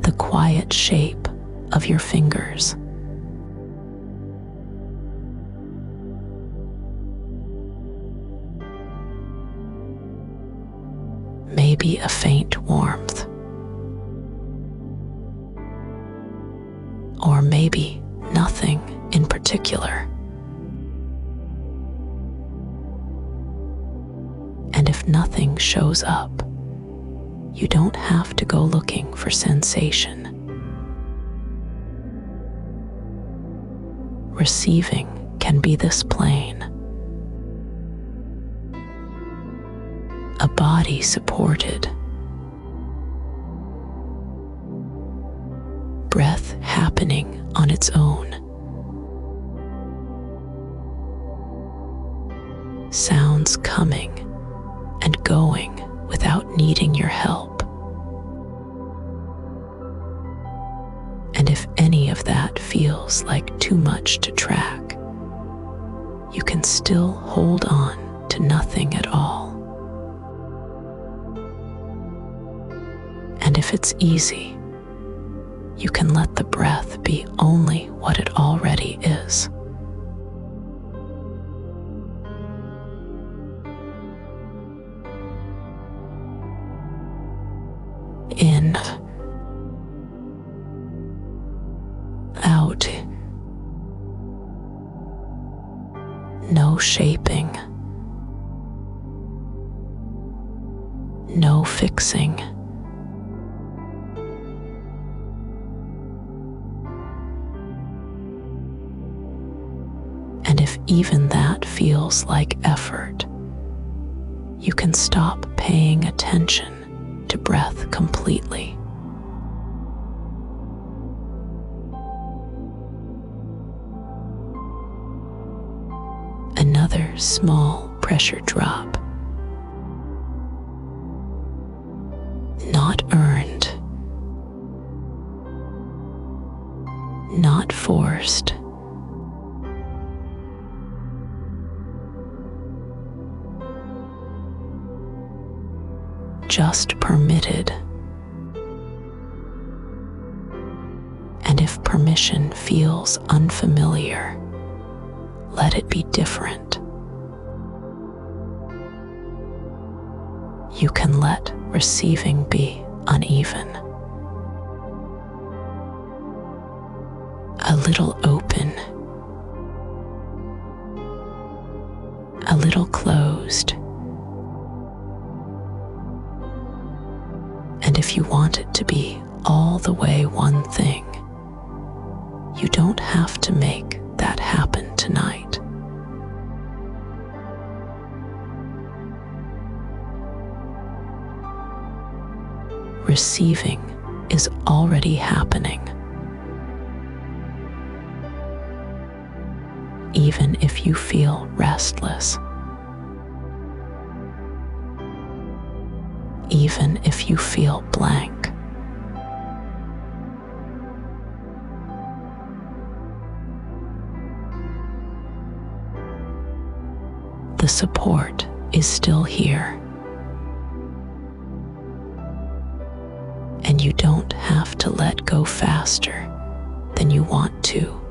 the quiet shape of your fingers. Maybe a faint warmth, or maybe nothing in particular. And if nothing shows up, you don't have to go looking for sensation. Receiving can be this plain. A body supported, breath happening on its own, sounds coming and going without needing your help. And if any of that feels like too much to track, you can still hold on to nothing at all. And if it's easy, you can let the breath be only what it already is. In out. No shaping. No fixing. And if even that feels like effort, you can stop paying attention to breath completely. Another small pressure drop. Not earned. Not forced. Just permitted. And if permission feels unfamiliar, let it be different. You can let receiving be uneven. A little open. A little closed. And if you want it to be all the way one thing, you don't have to make that happen tonight. Receiving is already happening. Even if you feel restless. Even if you feel blank. The support is still here. And you don't have to let go faster than you want to.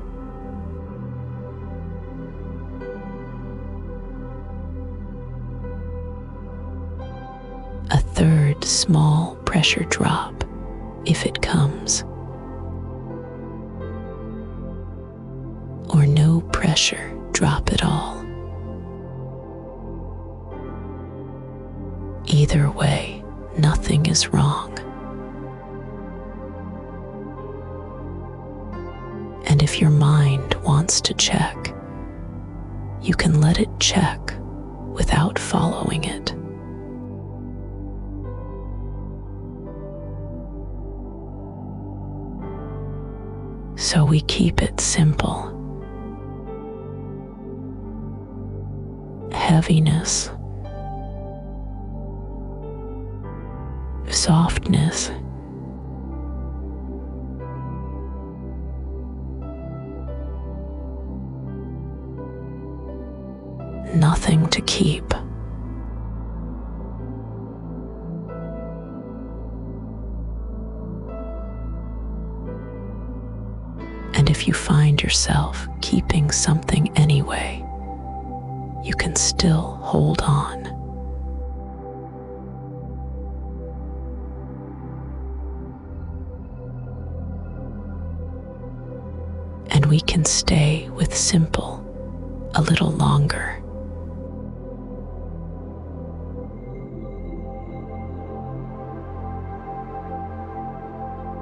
A third small pressure drop, if it comes. Or no pressure drop at all. Either way, nothing is wrong. And if your mind wants to check, you can let it check without following it. So we keep it simple. Heaviness. Softness. Nothing to keep. And if you find yourself keeping something anyway, you can still hold on. And we can stay with simple a little longer.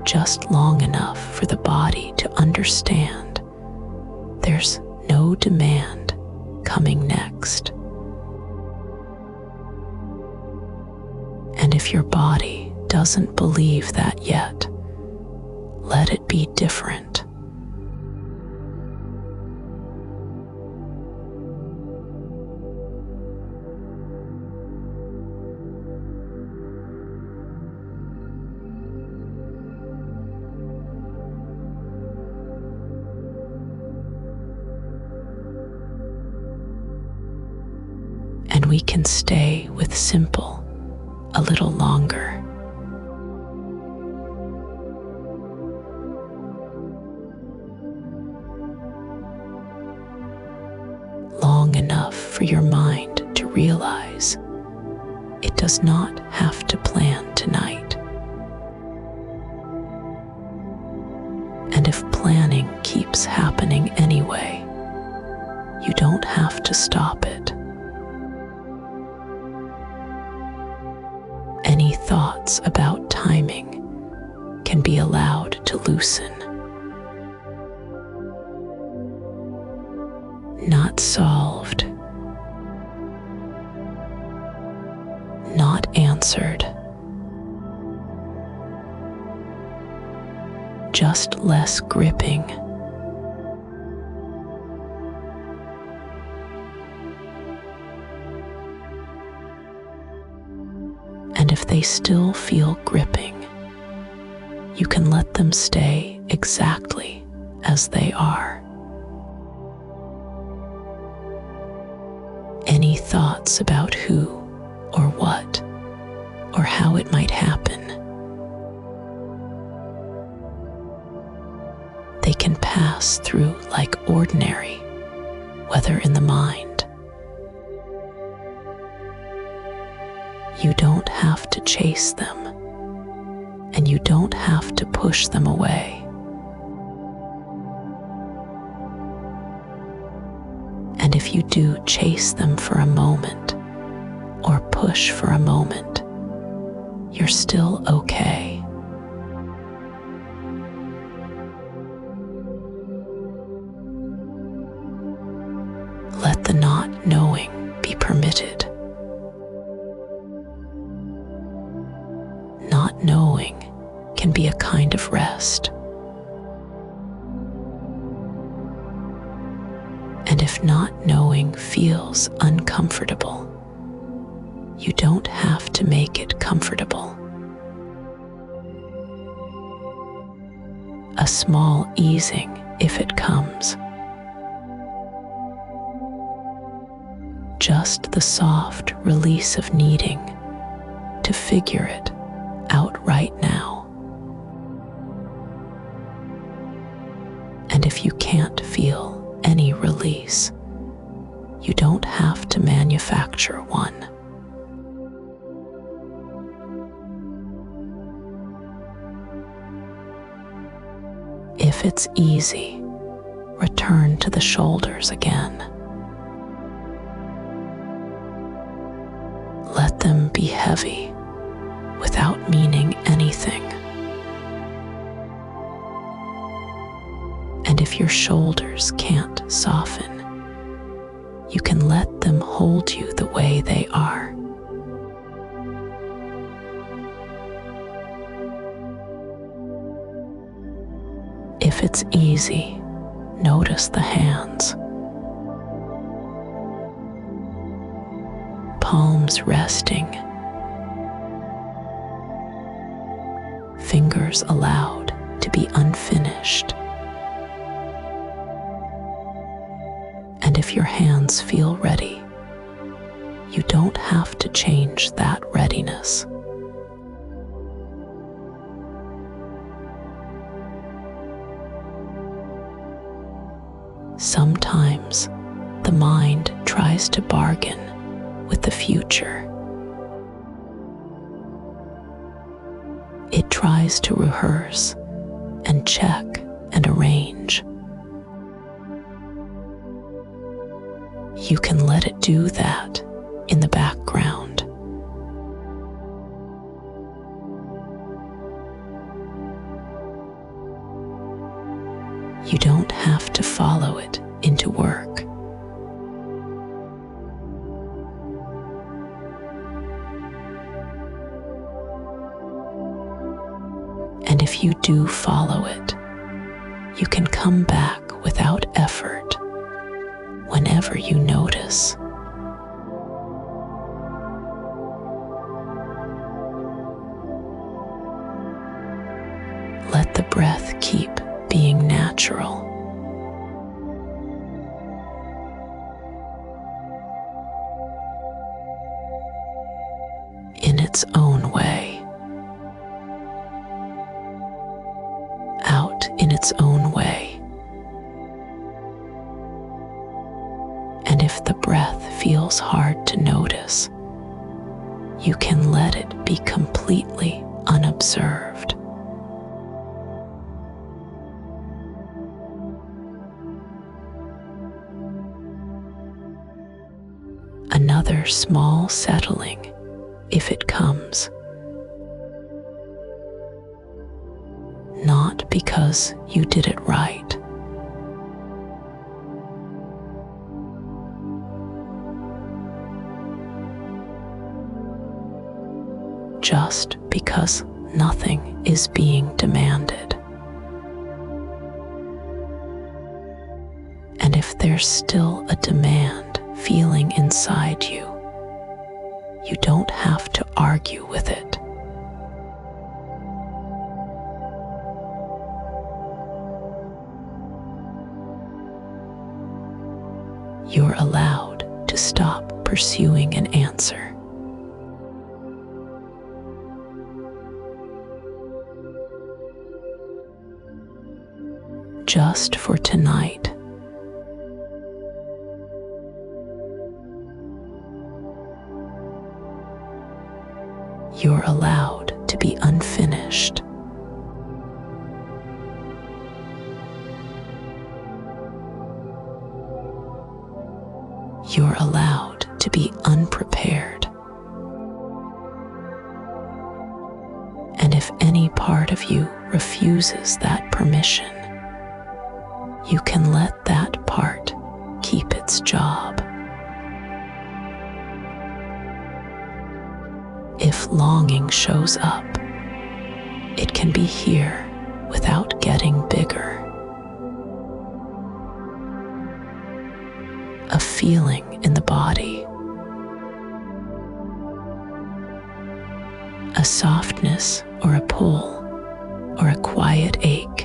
Just long enough for the body to understand there's no demand coming next. And if your body doesn't believe that yet, let it be different. And we can stay with simple a little longer. Long enough for your mind to realize it does not have to plan tonight. And if planning keeps happening anyway, you don't have to stop it. Any thoughts about timing can be allowed to loosen. Not solved, not answered, just less gripping. And if they still feel gripping, you can let them stay exactly as they are. Any thoughts about who or what or how it might happen, they can pass through like ordinary, whether in the mind. You don't have to chase them, and you don't have to push them away. And if you do chase them for a moment, or push for a moment, you're still okay. Let the not knowing be permitted. Not knowing can be a kind of rest. And if not knowing feels uncomfortable, you don't have to make it comfortable. A small easing if it comes. Just the soft release of needing to figure it out right now. And if you can't feel any release, you don't have to manufacture one. If it's easy, return to the shoulders again. Let them be heavy without meaning anything. And if your shoulders can't soften, you can let them hold you the way they are. If it's easy, notice the hands. Palms resting, fingers allowed to be unfinished. And if your hands feel ready, you don't have to change that readiness. Sometimes the mind tries to bargain with the future. It tries to rehearse and check and arrange. You can let it do that in the background. You don't have to follow it into work. And if you do follow it, you can come back without effort whenever you notice. Let the breath keep being natural. In its own way. Out in its own way. And if the breath feels hard to notice, you can let it be completely unobserved. another small settling if it comes. Not because you did it right. Just because nothing is being demanded. And if there's still a demand feeling inside you, you don't have to argue with it. You're allowed to stop pursuing an answer. Just for tonight, you're allowed to be unfinished. You're allowed to be unprepared. And if any part of you refuses that permission, you can let that part keep its job. If longing shows up, it can be here without getting bigger. A feeling in the body, a softness or a pull or a quiet ache.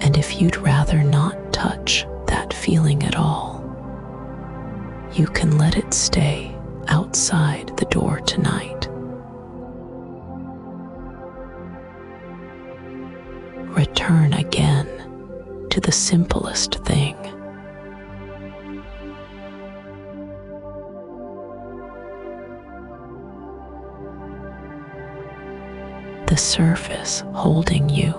And if you'd rather not touch that feeling at all, you can let it stay outside the door tonight. Return again to the simplest thing. The surface holding you.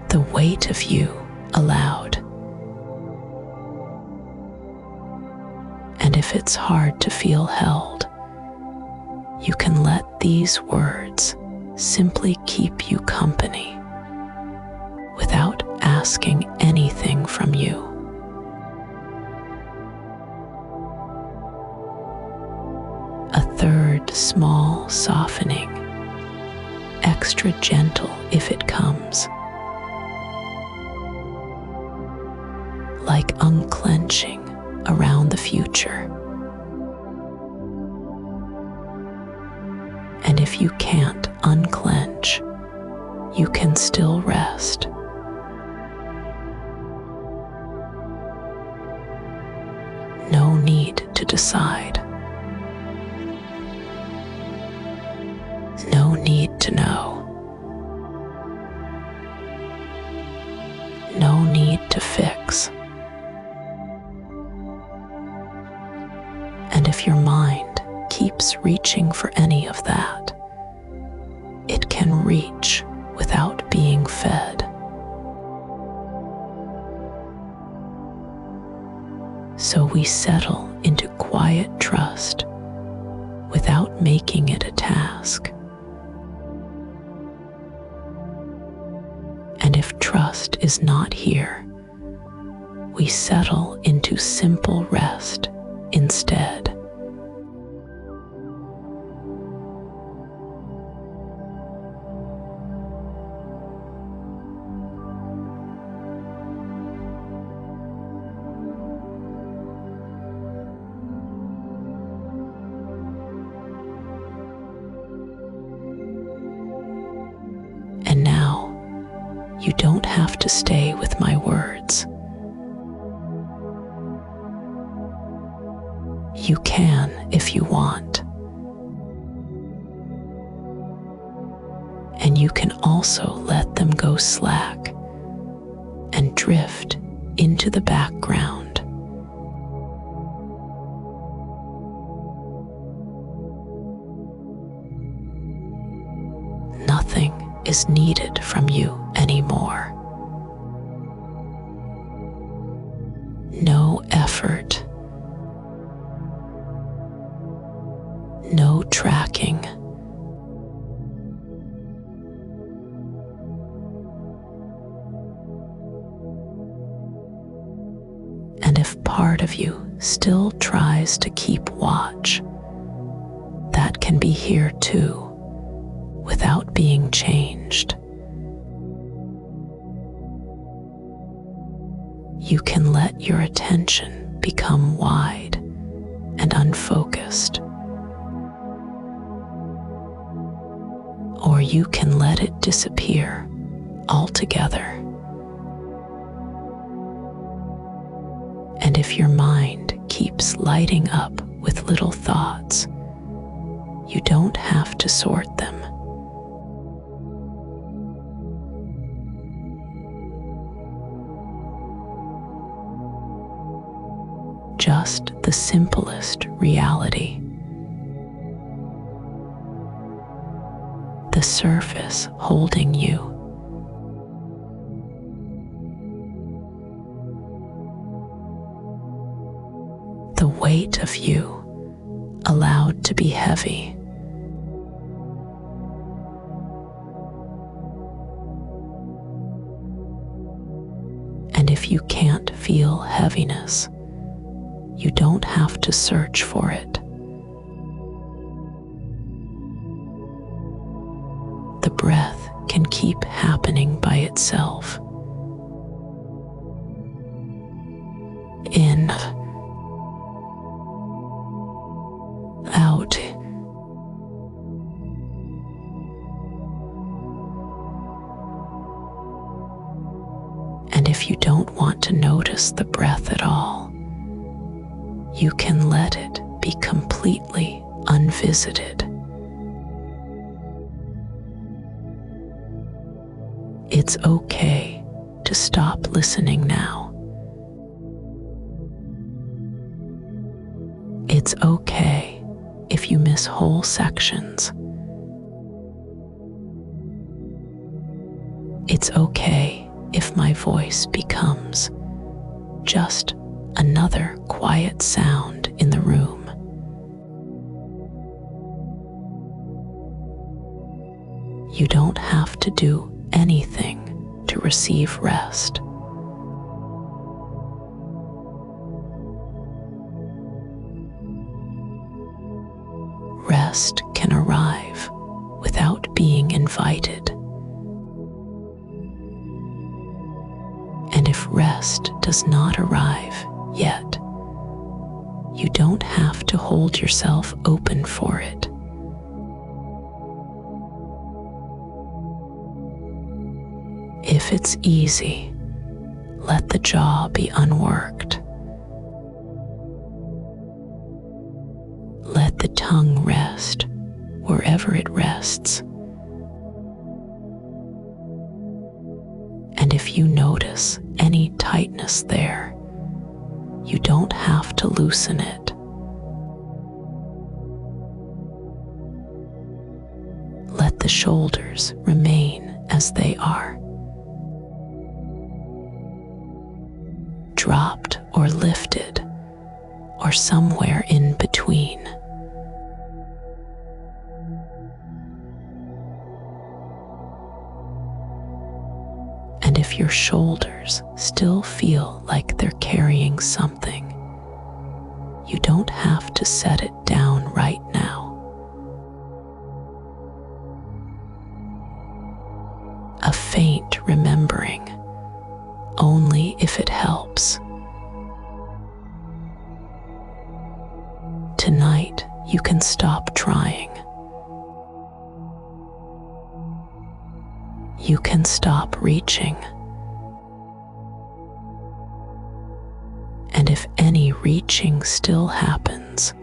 The weight of you allowed. And if it's hard to feel held, you can let these words simply keep you company without asking anything from you. A third small softening, extra gentle if it comes, like unclenching around the future. And if you can't unclench, you can still rest. No need to decide. No need to know. No need to fix. And if your mind keeps reaching for any of that, it can reach without being fed. So we settle into quiet trust without making it a task. And if trust is not here, we settle into simple rest instead. And now, you don't have to stay with my words. You can if you want. And you can also let them go slack and drift into the background. Nothing is needed from you anymore. effort, no tracking. And if part of you still tries to keep watch, that can be here too, without being changed. You can let your attention become wide and unfocused, or you can let it disappear altogether. And if your mind keeps lighting up with little thoughts, you don't have to sort them. Just the simplest reality. The surface holding you. The weight of you allowed to be heavy. And if you can't feel heaviness, you don't have to search for it. The breath can keep happening by itself. In, out. And if you don't want to notice the breath at all, you can let it be completely unvisited. It's okay to stop listening now. It's okay if you miss whole sections. It's okay if my voice becomes just another quiet sound in the room. You don't have to do anything to receive rest. Rest can arrive without being invited. And if rest does not arrive yet, you don't have to hold yourself open for it. If it's easy, let the jaw be unworked. Let the tongue rest wherever it rests. And if you notice any tightness there, you don't have to loosen it. Let the shoulders remain as they are. Dropped or lifted, or somewhere in between. And if your shoulders still feel like they're carrying something, you don't have to set it down right now. A faint remembering, only if it helps. Tonight, you can stop trying. You can stop reaching. And if any reaching still happens,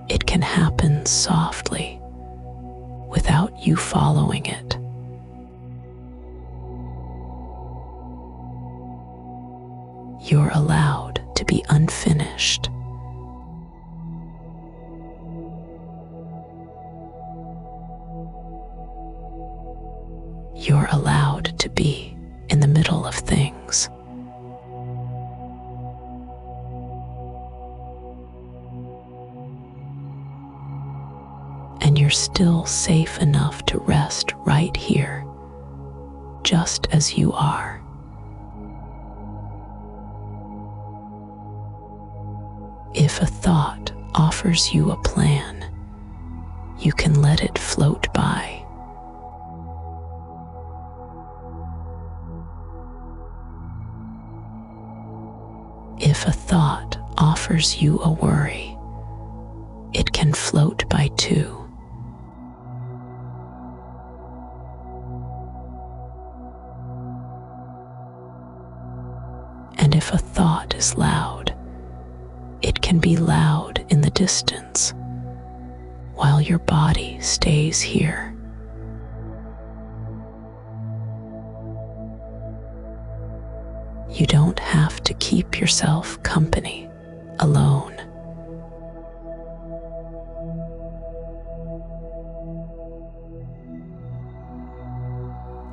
it can happen softly, without you following it. You're allowed to be unfinished. You're allowed to be in the middle of things. and you're still safe enough to rest right here, just as you are. If a thought offers you a plan, you can let it float by. If a thought offers you a worry, it can float by too. And if a thought is loud, it can be loud in the distance while your body stays here. You don't have to keep yourself company alone.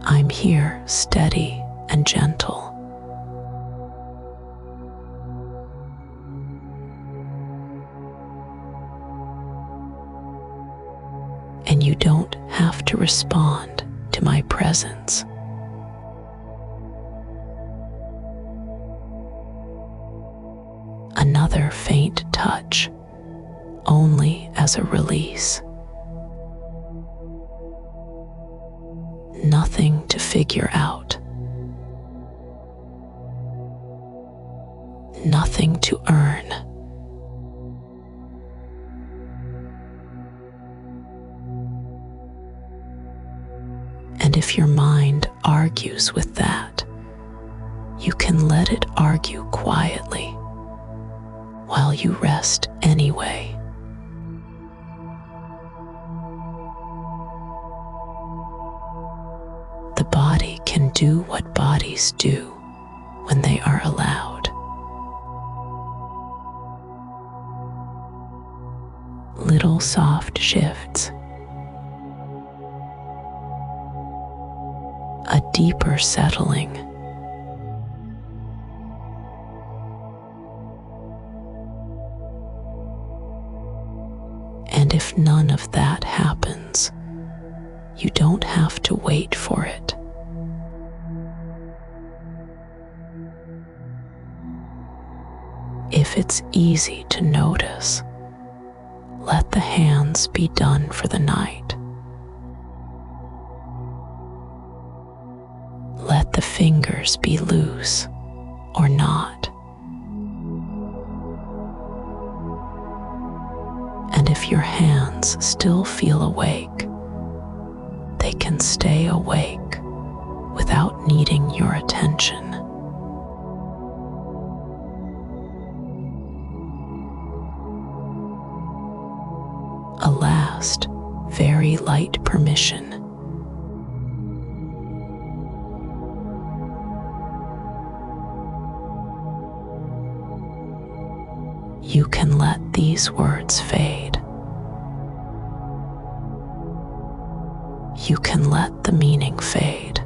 I'm here, steady and gentle. And you don't have to respond to my presence. Another faint touch, only as a release. Nothing to figure out. Nothing to earn. And if your mind argues with that, you can let it argue quietly while you rest anyway. The body can do what bodies do when they are allowed. Little soft shifts, a deeper settling, and if none of that happens, you don't have to wait for it. If it's easy to notice, let the hands be done for the night. Let the fingers be loose or not. And if your hands still feel awake, they can stay awake without needing your attention. A last, very light permission. You can let these words fade. You can let the meaning fade.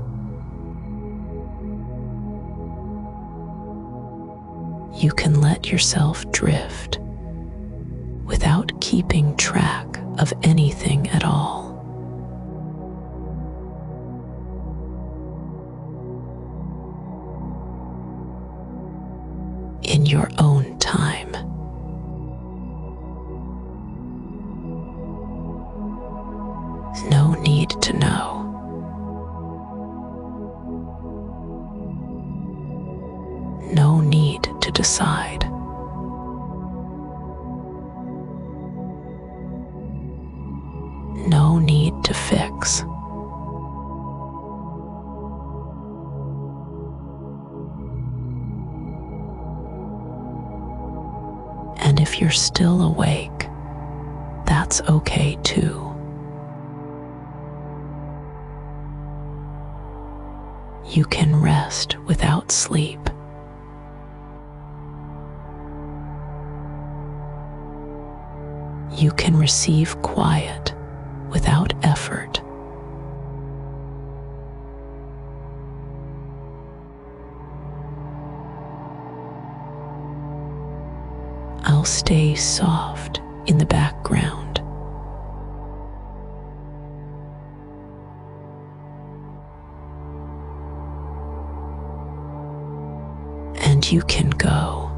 You can let yourself drift without keeping track of anything at all. In your own time. No need to know. No need to decide. No need to fix. And if you're still awake, that's okay too. You can rest without sleep. You can receive quiet without effort. I'll stay soft in the background, and you can go.